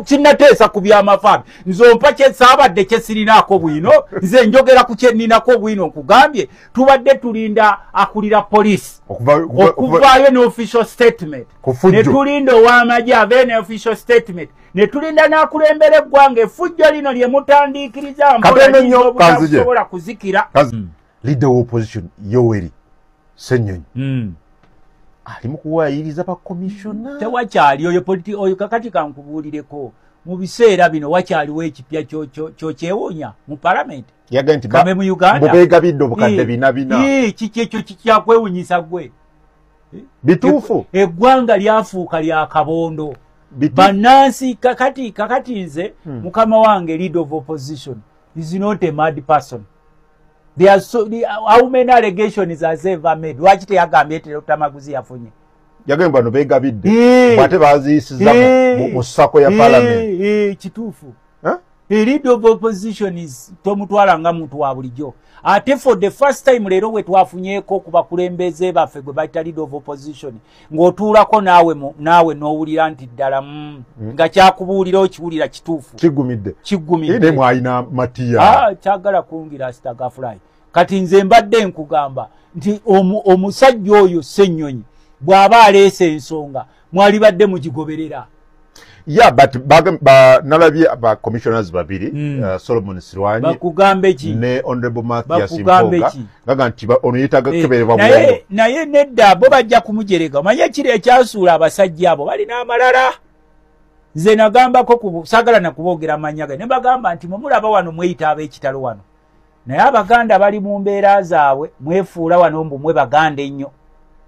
sinnateesa ku byamafaabi nze ompa kyesaabadde kyesirinaako bwino nze njogera ku kyenninako bwino nkugambye tubadde tulinda akulira poliisi okuvaayo ne official statement ne tulinda ow'amagye aveyo ne official statement ne tulinda n'akulembera eggwanga effujjo lino lye mutandiikiriza mpola kuzikira leader of opposition Yoweri Ssennyonyi ali mukuwayiriza ba commissioner tewakyali oyo kakati kankubuulireko mu biseera bino wakyaliwo ekipya kyewuunya mu parliament yagamba mu Uganda mubegabidde obukadde bina kiki ekyo kikyakwewunyisa gwe bituufu eggwanga lyafuuka lya kabondo bannansi kakati nze mukama wange leader of opposition is not a mad person. There are how many allegations has ever made? Lwaki teyagambye Tamaguzi yafunye? Yagamba no begabidde. Bwate baziyisiza mu ssako ya parliament. Kituufu. Leader of opposition is tomutwala nga muntu wa bulijjo. Ate for the first time leero we twafunyeeko ku bakulembeze baffe gwe bayita leader of opposition ng'otuulako naawe n'owulira nti ddala nga kyakubuulira okiwulira kituufu kiggumidde ne mwalina matiya kyagala kungira astagafulai kati nze mbadde nkugamba nti omusajja oyo Ssennyonyi bw'aba aleese ensonga mwali badde mugigoberera. Yeah, but nalabye ba commissioners babiri Solomon Sirwanyi bakugambe ki ne honorable Mathias Mpoga gaga nti ono yetaga kebereba mu naye nedda bo bajja kumujerega manye kiri ekyasuula abasajja abo bali n'amalala nze nagambako kusagala na kubogera amanyaga ne bagamba nti mumulaba wano mweyita ab'ekitalo wano naye abaganda bali mu mbeera zaabwe mwefuula wano mbu mwe baganda ennyo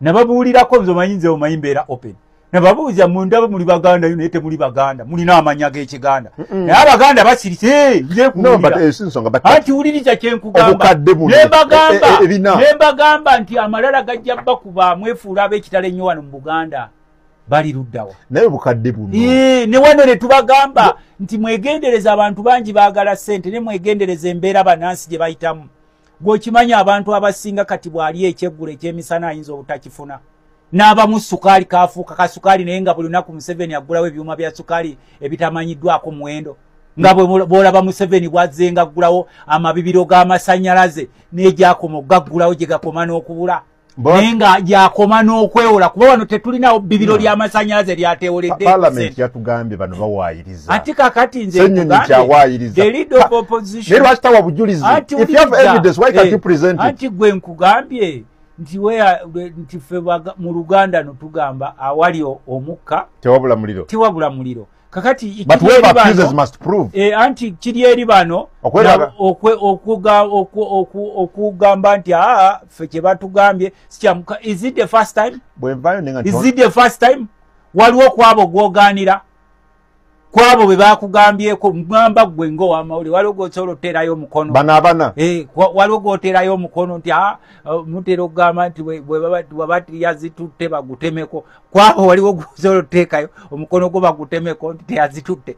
nababuulirako nze omanyi nze omanyi mbeera open nababuuza mundaba muli baganda naye temuli baganda mulina amanya g'ekiganda naye abaganda basirise anti wuliriza kyenkugamba nembagamba nti amalala gajja bakuba mwefuula ab'ekitalo ennyo wano mu Buganda bali luddawa naye bukadde buno ne wano ne tubagamba nti mwegendereza abantu bangi baagala ssente ne mwegendereza embeera bannansi gye bayitamu gw'okimanya abantu abasinga kati bw'ali ekyeggulo eky'emisana ayinza obutakifuna n'abamu sukaali kaafuuka kasukaali naye nga buli lunaku Museveni aggulawo ebyuma bya sukaali ebitamanyiddwako muwendo nga bw'olaba Museveni bw'azzenga aggulawo amabibiro g'amasannyalaze n'egyakoma ogaggulawo gye gakoma n'okubula naye nga gyakoma n'okwewola kuba wano tetulinawo bibiro ly'amasannyalaze lyateewoledde Parliament yatugambye bano bawaayiriza ati kakati nze Ssennyonyi kyawaayiriza the leader of opposition naye lwaki tawa bujulizi if you have evidence why can't you present it anti gwe nkugambye nti ffe mu Luganda no tugamba awali omukka tewabula muliro kakati but whoever accuses must prove anti kiri eri bano okugamba nti ffe kye batugambye sikyamuka is it the first time waliwo kwabo gwogaanira kwabo bwe bakugambyeko mugamba gwe ng'owamawulire waliwo gwosobola oterayo omukono bana waliwo gwoterayo omukono nti mutera okugamba nti bwaba yazitutte bagutemeko kwabo waliwo gwosobola oteekayo omukono gwo bagutemeko nti teyazitutte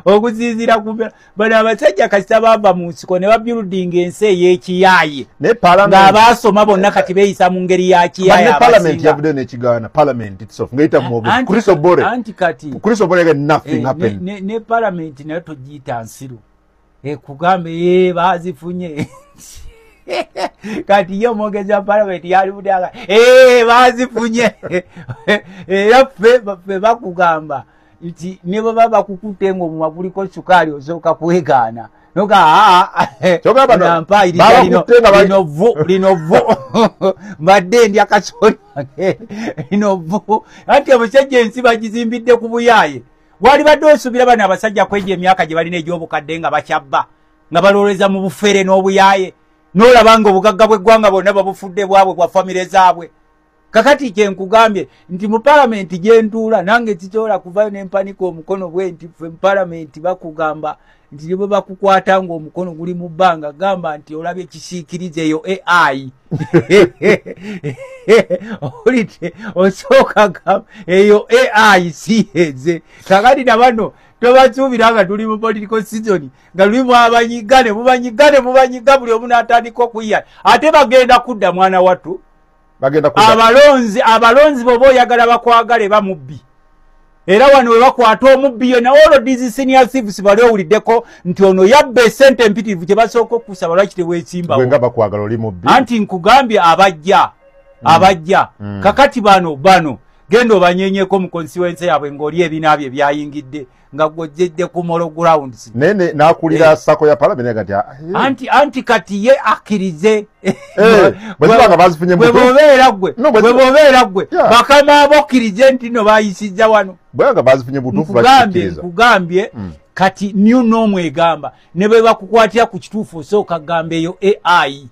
okusinziira ku bano abasajja kasita bava mu nsiko ne babuildinga ensi ey'ekiyaaye ng'abaasoma bonna kati beeyisa mu ngeri ya kiyaaye abasinga anti kati ne palamenti nayo togiyita nsiru ekugambe baazifunye kati ye omwogezi wa palamenti yali budaga baazifunye era ffe bakugamba nti ne baba bakukutte ng'omumwa guliko sukaali osooka kwegaana lino vu mbadde ndya kasoni lino vu anti abasajja ensi bagizimbidde ku buyaaye wali badde osuubira bano abasajja kweja emyaka gye balina egy'obukadde nga bakyabba nga balooleza mu bufere n'obuyaaye n'olaba nga obugagga bw'eggwanga bwonna babufudde bwabwe bwa famire zaabwe kakati kyenkugambye nti mu palamenti gye ntuula nange tikyola kuvayo ne mpanika omukono bwe nti ffe mu palamenti bakugamba nti ne bwe bakukwata ng'omukono guli mu bbanga gamba nti olabye kisiikirize eyo AI olite osooka gamba eyo AI siyeze kakati na bano tobasuubira nga tuli mu political season nga lulimu abanyigane mubanyiga buli omu n'atandika okuyiya ate bagenda kudda mwana wattu abalonzi bwoba oyagala bakwagale bamubbi era wano we bakwata omubbi yona all these senior thieves bali owuliddeko nti ono yabba esente empitirivu kye basooka okukusaba lwaki teweesimbawo anti nkugambye abajja kakati bano genda obanyenyeko mu constituency yaabwe ng'oli ebina bye byayingidde nga gojjedde ku Molo Grounds nene nakulira sako ya parliament anti kati ye akkirize bwe bobeera gwe bakama abokkirize nti no bayisizza wano bwanga bazifunye butuufu kugambye kati new norm egamba ne bwe bakukwatira ku kituufu osooka gamba eyo AI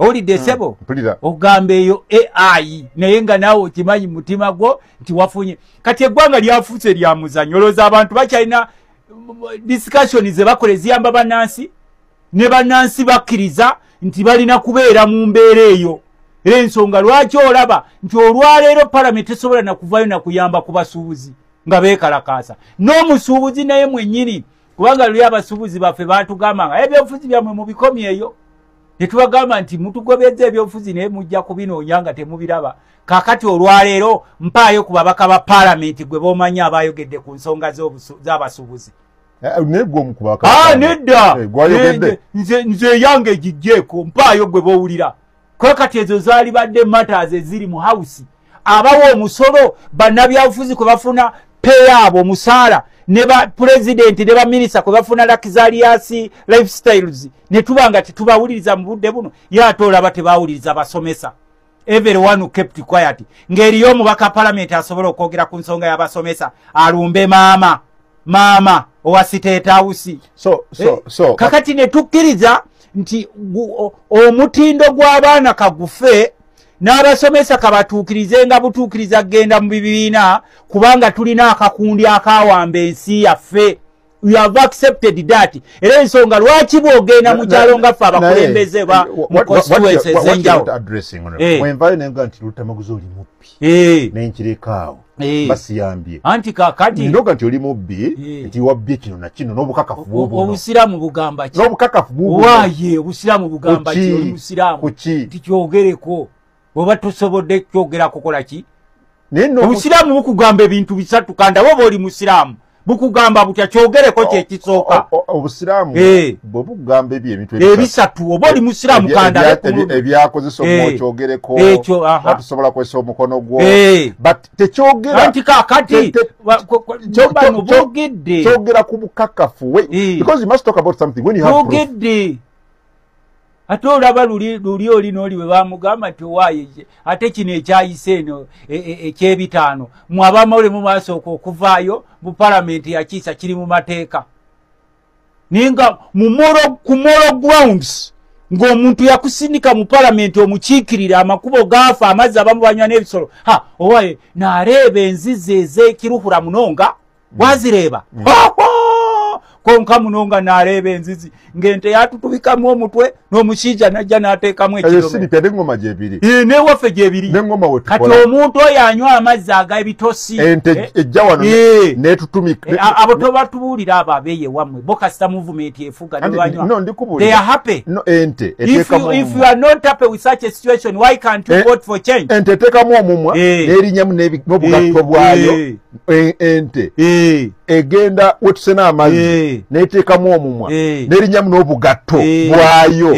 olidde sebo ogamba eyo AI naye nga naawe okimanyi mutima gwo nti wafunye kati eggwanga lyafuuse lya muzannyo olowooza abantu bakyalina discussion ze bakola eziyamba bannansi ne bannansi bakkiriza nti balina kubeera mu mbeera eyo era ensonga lwaki olaba nti olwaleero palamenti esobola nakuvayo nakuyamba ku basuubuzi nga beekalakaasa n'omusuubuzi naye mwennyini kubanga luli abasuubuzi baffe baatugamba nga ebyobufuzi byammwe mu bikomi eyo netubagamba nti mutugobedde ebyobufuzi naye mujja kubinoonya nga temubiraba kakati olwaleero mpaayo ku babaka ba palamenti gwe bomanyi abayogedde ku nsonga z'abasuubuzi nedda nze yange gijjeeko mpaayo gwe bowulira kwekati ezo zaali badde matters eziri mu house abawa omusolo bannabyabufuzi kwe bafuna peyaabo omusaala ne ba president ne ba minister kwe bafuna luxurious lifestyles ne tubanga tetubawuliriza mu budde buno ate olaba tebawuliriza basomesa everyone kept quiet ng'eriyo omubaka parliament asobola okwogera ku nsonga y'abasomesa alumbe maama owa State House kakati ne tukkiriza nti omutindo gw'abaana kagufe n'abasomesa kabatuukirize nga butuukiriza genda mu bibiina kubanga tulina akakundi akawamba ensi yaffe we have accepted that era ensonga lwaki bwogenda mu kyalo nga ffe abakulembeze ba mu constituencies ez'enjawulo mwenvayo nenga nti Lutamaguzi oli mubbi nenkirikaawo basiyambye anti kakati ndoga nti oli mubbi nti wabbye kino na kino n'obukakafu bw'obuno obusiraamu bugamba ki n'obukakafu bw'obuno waaye obusiraamu bugamba ki oli musiraamu tikyogereko oba tosobodde kyogera kukola ki obusiraamu bukugamba ebintu bisatu kanda woba oli musiraamu bukugamba butya kyogereko kyekisooka obusiraamu bwe bugamba ebintu ebisatu oba oli musiraamu kanda ebyakozesa omu kyogereko watusobola kwesa omukono gwo but tekyogera anti kakati bano bogedde kyogera ku bukakafu because you must talk about something when you have proof ate olaba luli oli n'oli bwe bamugamba nti owaaye ate kino ekyayise eno ekyebitaano mwabamawule mu maaso okuvaayo mu palamenti yakiisa kiri mu mateeka naye nga ku Molo Grounds ng'omuntu yakusindika mu palamenti omukiikirira amakubo gaafa amazzi abamu banywa n'ebisolo owaaye n'areeba enzizi ez'ekiruhura munonga wazireeba konka munonga n'aleeba enzizi ng'ente yatutubikamu omutwe n'omusijja najja n'ateekamu n'ewaffe gyebiri kati omuntu oyo anywa amazzi ag'ebitosi ejja wano n'etutumika abo tobatubuulira abo abeeye wammwe bo kasita movement efuga nebanywa they are happy ente if you are not happy with such a situation why can't you vote for change ente eteekamu omumwa n'erinyamu n'obugatto bwayo ente egenda wetusena amazzi n'eteekamu omumwa n'erinyamu n'obugatto bwayo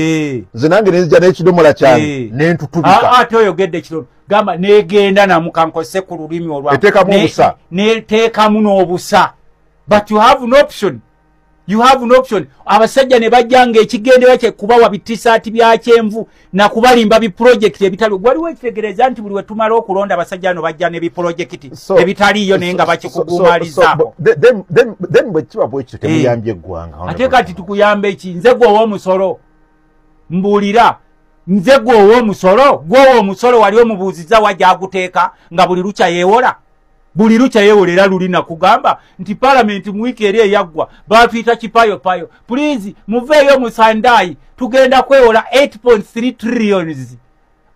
nze nange nenzija n'ekidomola kyange n'entutubika ate oyogedde kidomola gamba negenda namukankose ku lulimi olwa n'eteekamu n'obusa but you have an option. You have an option. Abasajja ne bajjanga ekigendera kye kubawa bitisaati bya kyenvu na kubalimba bi project ebitali waliwo ekitegereza nti buli wetumala okulonda abasajja no bajja ne bi project ebitaliyo nenga bakikugumaliza then bwe kiba bwe kyo temuyambye eggwanga ate kati tukuyamba eki nze gwe ow'omusolo mbuulira nze gwe ow'omusolo gwe ow'omusolo wali omubuuziza wajja aguteeka nga buli lukya yeewola buli lukya yeewolera lulina kugamba nti parliament mu wiiki eri eyaggwa batuyita kipayopayo please muveeyo mu Sandai tugenda kwewola 8.3 trillions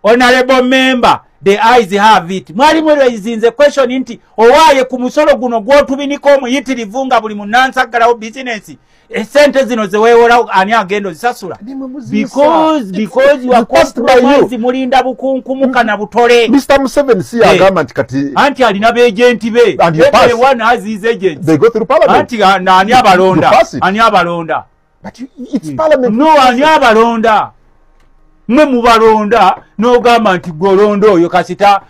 honorable member the eyes have it mwali mwerezinze question nti owaaye ku musolo guno gw'otubinika omuyitirivu nga buli munnansagalawo business esente zino zeweewola ani agenda ozisasula because you are compromise mulinda bukunkumuka na butole Mr. Museveni si agamba nti kati anti alina beagenti be everyone has his agents they go through parliament anti ani abalonda but it's parliament no ani abalonda mwe mubalonda n'ogamba nti golonda oyo kasita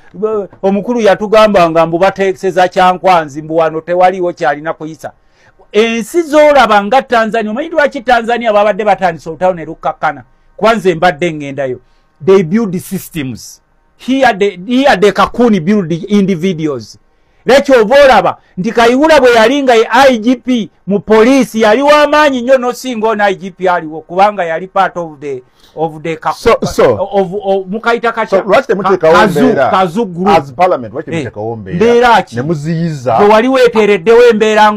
omukulu yatugamba nga mbu bateeseza kyankwanzi mbu wano tewaliwo kyalina kuyisa ensi zoolaba nga Tanzania omanyi lwaki Tanzania babadde batandisa olutawo ne lukkakkana kwanza embadde ngendayo they build systems here they kakuni build individuals lekyo oba olaba nti Kayiwula bwe yali nga IGP mu poliisi yali w'amaanyi nnyo n'osinga ono IGP aliwo kubanga yali part of the mukaita kacha kazu group as parliament waki mutekawo mbeera ne muziyiza gwe wali weeteereddewo embeera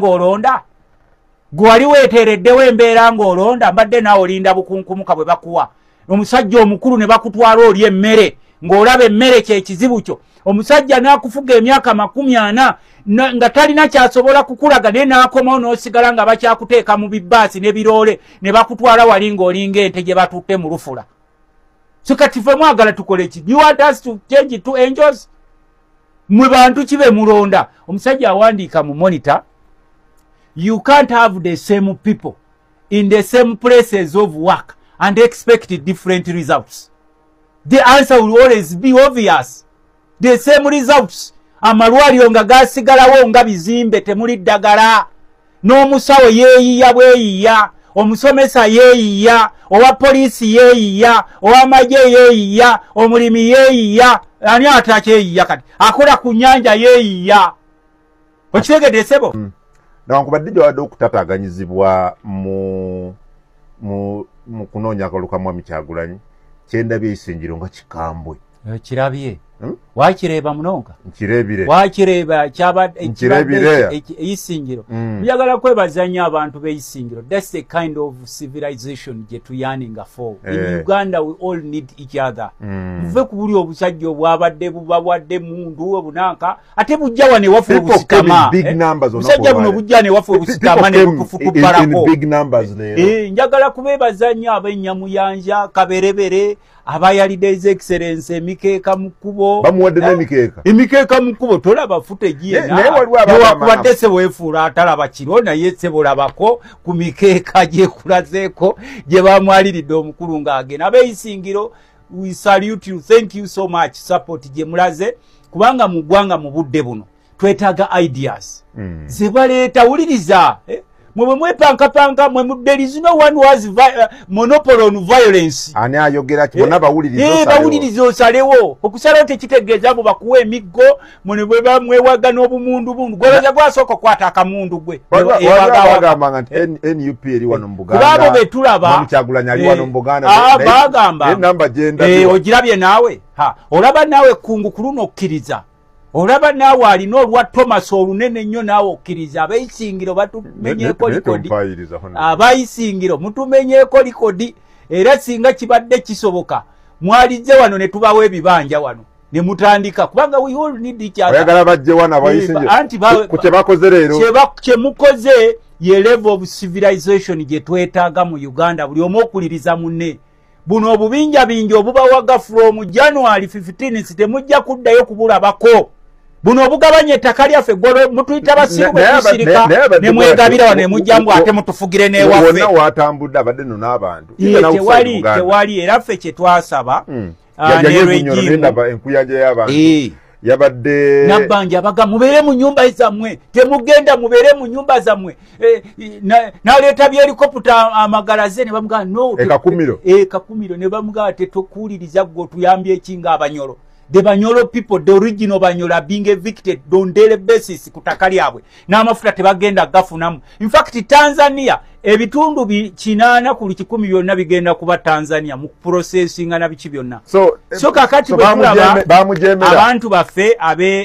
ng'olonda mbadde naawe olinda bukunkumuka bwe bakuwa omusajja omukulu ne bakutwala oli emmere ng'olaba emmere kyekizibu kyo omusajja n'akufuga emyaka 40 nga talina kyasobola kukulaga naye n'akomawo n'osigala nga bakyakuteeka mu bibbaasi n'ebiroole ne bakutwala wali ng'olinga ente gye batutte mu lufula so kati ffe mwagala tukole ki you want us to change to angels mwe bantu kibe mulonda omusajja awandiika mu monitor you can't have the same people in the same places of work and expect different results. The answer will always be obvious. The same results. Amalwaliro nga gasigalawo nga bizimbe temuli ddagala. N'omusawo yeeyiya bweyiya, omusomesa yeeyiya, owa poliisi yeeyiya, ow'amagye yeeyiya, omulimi yeeyiya, ani atakyeyiya kati akola ku nnyanja yeeyiya. Okitegedde ssebo? Newankubadde gyawadde okutataganyizibwa mu kunoonya akalulu ka Mwami Kyagulanyi kyendabye Isingiro nga kikambwe kirabye wakireeba munonga nkireebire wakireeba kyabadde Isingiro njagala kwebaza nnyo abantu b'Isingiro that's the kind of civilization gye tuyaninga for in Uganda we all need each other muve ku buli obusajja obwabadde bubabwadde mundu obunanka ate bujja wane wafu obusikama obusajja buno bujja ne wafu obusikama ne bukufukubalako njagala kubeebaza nnyo ab'ennyamuyanja kaberebere abayalidde his excellence emikeeka mu kkubo bamuwadde n'emikeeka emikeeka mu kkubo tolaba footage wakubadde sebo weefuula atalaba kiro naye sebo labako ku mikeeka gyekulazeeko gye bamwaliridde omukulu ng'agenda ab'Isingiro we salute you thank you so much support gye mulaze kubanga mu ggwanga mu budde buno twetaaga ideas ze baleeta wuliriza mwe mwepankapanka mwe there is no one who has monopoly on violence ani ayogera kibona bawuliriza osalewo okusalawo tekitegeeza bo bakuwa emiggo mwe bamwewaga n'obumundu bundu gweraza gwasooka kwata akamundu gwe bagamba nti NUP eri wano mu Buganda kubabo betulaba Kyagulanyi ali wano mu Buganda bagamba namba genda ogirabye naawe olaba naawe kungu kuluno okkiriza olaba naawe alina olwa Thomas olunene nnyo naawe okkiriza abeisingiro batumenyeeko likodi abayisingiro mutumenyeeko likodi era singa kibadde kisoboka mwalize wano ne tubawo ebibanja wano ne mutandika kubanga we all need each other oyagala bajje wana abayisingiro ku kye bakoze leero kye mukoze ye level of civilization gye twetaaga mu Uganda buli omu okuliriza munne buno obubinja bingi obubawaga from January 15 temujja kuddayo kubulabako buno obugabanye ettaka lyaffe golo mutuyita basiru bwetusirika ne mwegabira wano emujjangu ate mutufugire n'ewaffe wonna watambudde abadde no n'abantu tewali era ffe kye twasaba enkuyanja y'abantu yabadde nabbanja abaga mubeere mu nnyumba zammwe temugenda mubeere mu nnyumba zammwe n'aleeta by'erikoputa amagalaze ne bamugaa no kakumiro ne bamugaa tetukuwuliriza gwe otuyambye eki ng'abanyolo the Banyolo people, the original Banyolo are being evicted on daily basis kutaka lyabwe n'amafuta tebagenda gafunamu. In fact Tanzania ebitundu kinana ku 10 byonna bigenda kuba Tanzania mu processing na biki byonna so kakati abantu baffe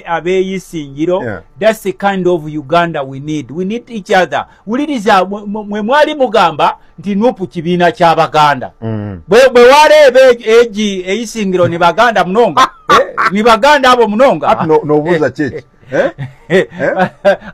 abeyisingiro that's the kind of Uganda we need each other. Wuliriza mwe mwali mugamba nti nupu kibiina ky'Abaganda bwe walebe eji eyisingiro ni Baganda munonga ni Baganda abo munonga nobuuza chechi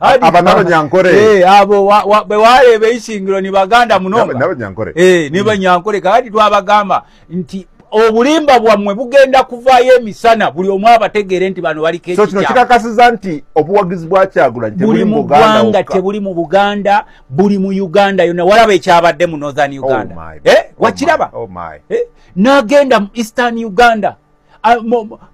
abanabo nyankore abo bwe walebe eyisingiro ni Baganda munonga nabo nyankore ni banyankore kati twabagamba nti obulimba bwammwe bugenda kuvaayo emisana buli omu abategeere nti bano baliko ekikya. So kino kikakasiza nti obuwagizi bwa Kyagulanyi tebuli mu Buganda tebuli mu Buganda buli mu Uganda yonna walaba ekyabadde mu Northern Uganda wakiraba n'agenda mu Eastern Uganda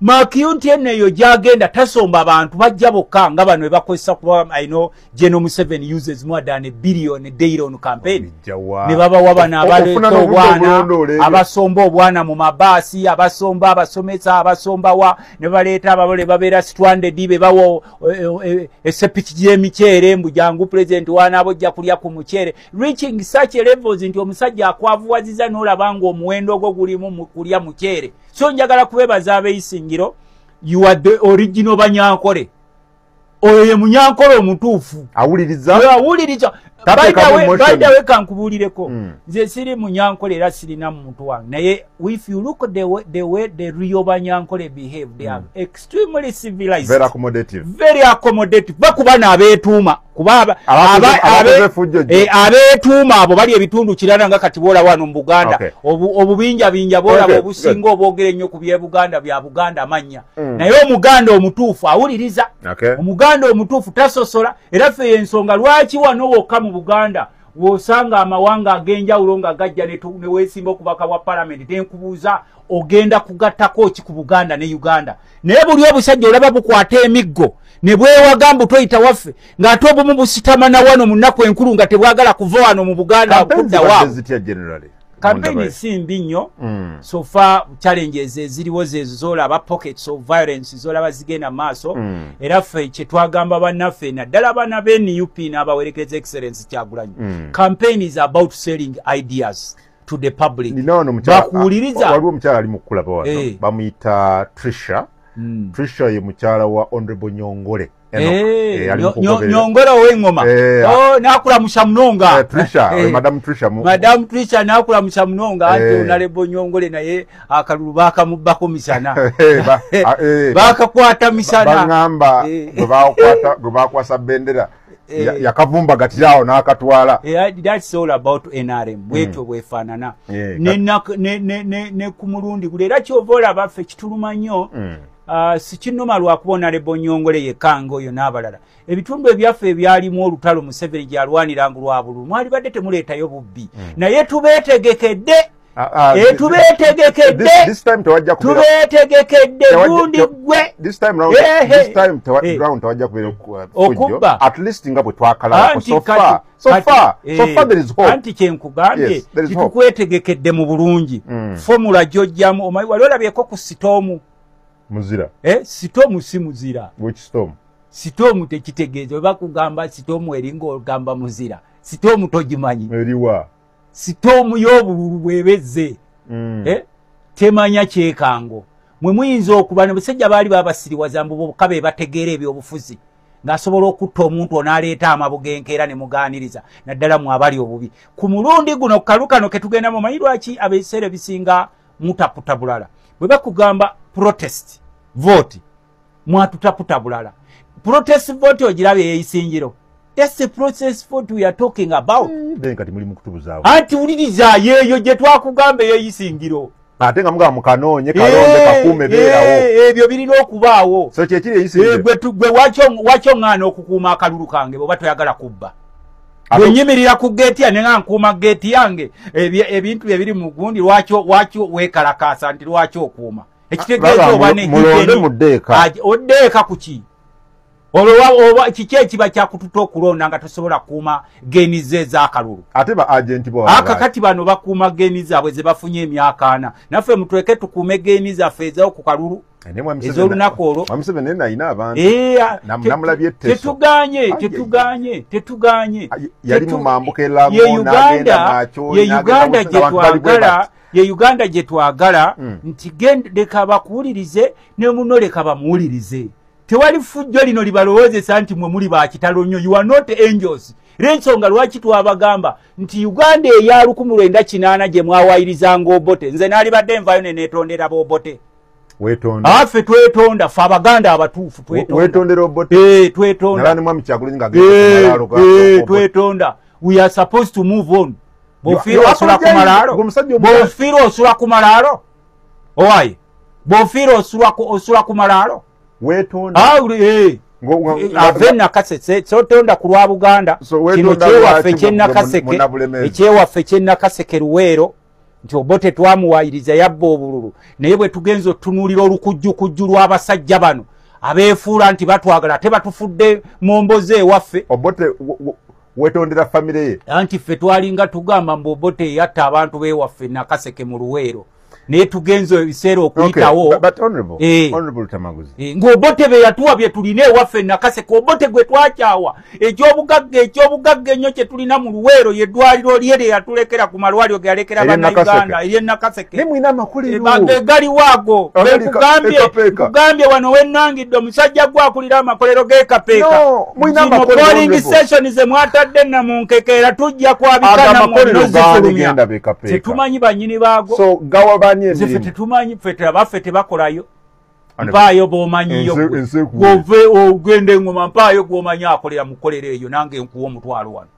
Makiyunti eneyo gyagenda tasomba abantu bajja bokka nga bano bebakozesa kuba I know General Museveni uses more than $1 billion daily on campaign ne babawa bana abaleeta obwana abasomba obwana mu mabaasi abasomba abasomesa abasomba wa ne baleeta ababole babeera stranded bebawo esepiki gy'emiceere mbu jangu president wanaabo jja kulya ku muceere reaching such levels nti omusajja akwavuwaziza n'olabanga omuwendo ogwo gulimu mu kulya muceere. So njagala kubebaza abeyisingiro you are the original Banyankole oyo ye munyankole omutuufu awuliriza by the way kankubulireko nze siri munyankole era sirina muntu wange naye if you look the way the real Banyankole behave they are extremely civilized very accommodative bakuba n'abeetuuma kuba abeetuuma abo bali ebitundu kirala nga kati boola wano mu Buganda obubinja binja boola obusinga obwogere nnyo ku bye Buganda bya Buganda amannya naye omuganda omutuufu awuliriza omuganda omutuufu tasosola era ffe ensonga lwaki wano wokka mu Buganda wosanga amawanga ag'enjawulo nga gajja ne weesimba okubaka bwa parliament tenkubuuza ogenda kugattako ki ku Buganda ne Uganda naye buli obusajja olaba bukwata emiggo ne bwewagamba toyita waffe ng'ate obumu busitamana wano mu nnaku enkulu nga tebwagala kuva wano mu Buganda okudda waabwe. Campaign simbi nnyo so far challenges eziriwo zezo zolaba pockets of violence zolaba zigenda maaso era ffe kye twagamba bannaffe naddala bana b'NUP n'abawerekeza excellence Kyagulanyi campaign is about selling ideas to the public. Bakuwuliriza waliwo omukyala ali mu kulaba wano bamuyita Trisha ye mukyala wa Honorable Nyongole Nyongora w'engoma nakulamusha munonga Madam Trisha nakulamusha munonga ate Honorable Nyongole naye akalulu bakamubbako misana bakakwata misana bangamba gwe bakwasa bendera yakavumba gatirawo n'akatwala. That's all about NRM bwetyo bwefaanana ne ku mulundi guli era kyova olaba ffe kituluma nnyo sikinoma lwakuba Honorable Nyongole yekanga oyo n'abalala ebitundu ebyaffe ebyalimu olutalo Museveni gyalwaniranga lwa bululu mwali badde temuleetayo bubbi naye tubeetegekedde tubeetegekedde gundi gwe this time round tewajja kubeera fujjo at least nga bwe twakalako so far there is hope. Anti kyenkugambye titukwetegekedde mu bulungi formula gyojjamu wali olabyeko ku sitoomu muzira sitoomu si muzira. Which storm? Sitoomu tekitegeeza oba kugamba sitoomu eringa ogamba muzira sitoomu togimanyi eriwa sitoomu y'obululu bwebezze temanya kyekango mwe muyinza okuba n'abasajja baali babasiriwaza mbu bokabe bategeera ebyobufuzi ng'asobola okutta omuntu onaleeta amabugenkeera ne mugaaniriza naddala mu abali obubi ku mulundi guno kalukano ke tugenda mu manyi lwaki abeeseera bisinga mutaputa bulala bwe bakugamba protest vote mwatutaputa bulala protest vote ogirabye ey'isingiro. That's the process vote we are talking about. Kati muli mukutubuzaawo. Anti uliriza yeyo gye twakugamba ey'isingiro. Ate nga mugamba mukanoonye kalonde kakuume beerawo. Ebyo birina okubaawo. So kyekiri ey'isingiro. Gwe wakyo ŋŋaana okukuuma akalulu kange bw'oba toyagala kubba. Bwe nyimirira ku geeti yange nga nkuuma geeti yange ebintu ebiri mu gundi lwakyo weekalakaasa nti lwaki okuuma. Ekitegeeza oba ne mulonde mu ddeeka. Oddeeka ku ki? Olwa kiki ekiba kyakututa okulonda nga tosobola kuuma geeni ze ez'akalulu. Ate ba agenti bo akakati bano bakuuma geeni zaabwe ze bafunye emyaka 4 naffe mutweke tukuume geeni zaffe ez'oku ku kalulu ez'olunaku olwo. Museveni nayina abantu namulabye tetuganye yali mu mambuka elamu n'agenda nakyo ye Uganda gye twagala nti leka bakuwulirize ne muno leka bamuwulirize. Tewali fujjo lino libalowoozesa nti mwe muli bakitalo nnyo. You are not angels. L'ensonga lwaki twabagamba nti Uganda eya 1980 gye mwawayirizanga Obote nze naali badde envayo ne neetondera b'Obote. Weetonda. Ffe twetonda ffe Abaganda abatuufu twetonda. Weetondera Obote. Twetonda. Nalani mwami Kyagulanyi ng'agenda ku malaalo. Twetonda. We are supposed to move on. Bw'ofiirwa osula ku malaalo. Bw'ofiirwa osula ku malaalo. Owaye. Bw'ofiirwa osula ku malaalo. Weetonda. Ave nakaseke sotonda ku lwa Buganda kino kyewaffe kyennakaseke ekyewaffe kyennakaseke Luweero nti Obote twamuwayiriza yabba obululu naye bwe tugenza otunuulira olukujjukujju lw'abasajja bano abeefuula nti batwagala ate batufudde mu mboze ewaffe. Obote wetondera famire ye anti ffe twalinga tugamba mbu Obote yatta abantu beewaffe nakaseke mu Luweero naye tugenzo ebiseera okuyitawo. Honorable Tamaguzi. Ng'Obote be yatuwa bye tulina ewaffe nakaseke Obote gwe twakyawa ekyobugagga ennyo kye tulina mu Luweero yeddwaliro lye lye yatulekera ku malwaliro ge yalekera bannayuganda ery'ennakaseke. Ne mulina amakuliro. Galiwo ago. Nkugambye wano wennangidde omusajja gwakulira amakolero g'ekapeeka. Zino polling station ze mwatadde namunkekeera tujja kwabikana mu nozifulumya. Tetumanyi bannyini baago. So gawa Zefe tetumanyi fete abaffe tebakolayo. Mpaayo b'omanyiyo gwe ogende ngoma mpaayo gw'omanyi akolera mu kkolero eyo nange nkuwa omutwalo wano.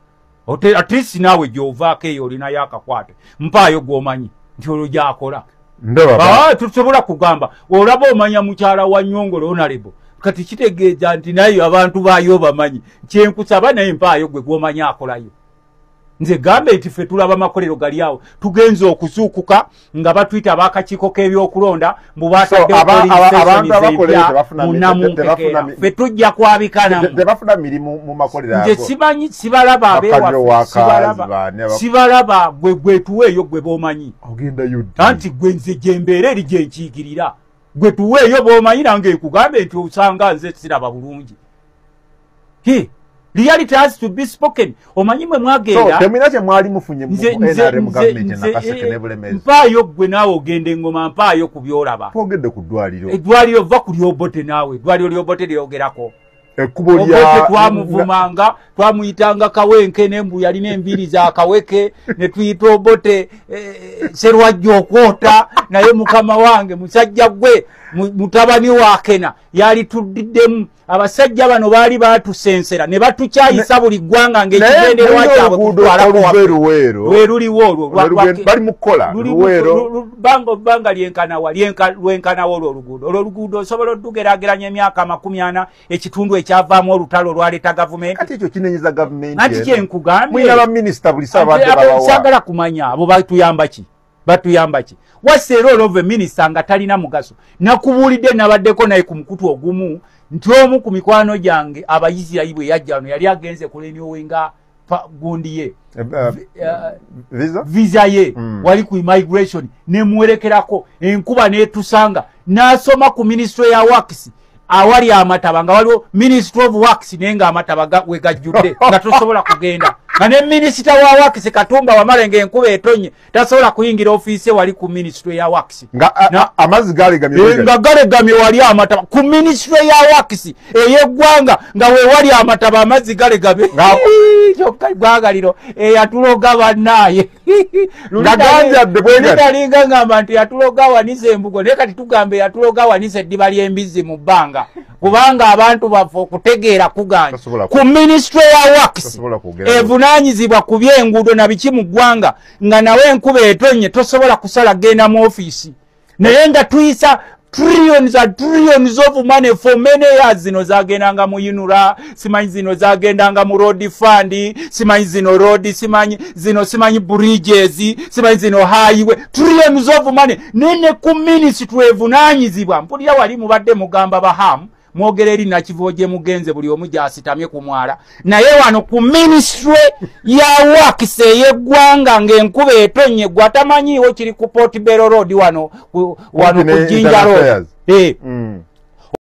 At least naawe gy'ovaako eyo olinayo akakwate. Mpaayo gw'omanyi nti olwo gy'akola. Tusobola kugamba olaba omanya mukyala wa Nnyongolo Honorable kati kitegeeza nti naye abantu baayo bamanyi. Kyenkusaba naye mpaayo gwe gw'omanyi akolayo. Nze gambe eti ffe tulaba makolero gali awo tugenza okuzuukuka nga batwita abakakiiko k'ebyokulonda mbu batadde abantu abakolera ffe tujja kwabikanamu tebafuna mirimu mu makolero ago. Nze simanyi sibalaba abeewaffe sibalaba gwe tuweeyo gwe b'omanyi anti gwe nze gye mbeera eri gye nkiikirira gwe tuweeyo b'omanyi nange nkugambe nti osanga nze siraba bulungi. Reality has to be spoken. Omanyi mwe mwagenda. So, temina kye mwali mufunye mu NRM government nakaseke ne Bulemeezi. Mpaayo gwe naawe ogende ngoma mpaayo ku byolaba. Twogedde ku ddwaliro. Eddwaliro va ku ly'Obote naawe. Eddwaliro ly'Obote lyogerako. Ekkubo lya Obote twamuvumanga, twamuyitanga kawenke nembu yalina enviiri za kaweke ne tuyita Obote serwajja okwota naye mukama wange musajja gwe mutabani wa Kena yali tuddiddemu. Abasajja bano baali batusensera ne batukyayisa buli ggwanga ng'ekigendererwa kyabwe kutwalako luliwo olwo bali mu kukola Luweero banga lwenkanawo olwo oluguudo osobola oddugeraageranya emyaka 40 ekitundu ekyavaamu olutalo olwaleeta gavumenti. Kati ekyo kinenyeza gavumenti anti kyenkugambye mulina baminisita buli saa badde babawa. Sagala kumanya abo batuyamba ki wase role of a minister nga talina mugaso. Nakubuulidde nabaddeko naye ku mukutu ogumu nti omu ku mikwano gyange abayisirayiri bwe yajja wano yali agenze kulenyowenga gundi ye visa ye wali ku immigration nemuwerekerako enkuba netusanga n'asoma ku ministry ya works awali amataba nga waliwo ministry of works naye nga amataba we gajjudde nga tosobola kugenda ne minisita wa Wakisi Katumba Wamalenge enkuba etonye tasobola kuyingira office wali ku ministry ya Wakisi amazzi galegamye wali amataba ku ministry ya Wakisi eyeggwanga nga we wali amataba amazzi galegamye kyokka gwagaliro yatuloga bannaye linga ngamba nti yatuloga wanize embugo naye kati tugambe yatuloga wanize eddiba ly'embizzi mu bbanga kubanga abantu bafa okutegeera kuganja ku ministry ya Wakisi evunaanyizibwa ku by'enguudo na biki mu ggwanga nga nawe enkuba etonye tosobola kusala genda mu office naye nga tuyisa trillions and trillions of money for many years zino zagendanga mu Yunura simanyi zino zagendanga mu road fund simanyi zino road simanyi bridges simanyi zino highway trillions of money nene ku ministry evunaanyizibwa mpulira wali mubadde mugamba bahamu mwogereri na kivoje mugenze buli omu gyasitamye ku mwala naye wano ku ministry ya Wakisi yeggwanga ng'enkuba etonye gwatamanyiiwo kiri ku Portobello Road wano ku Jinja Road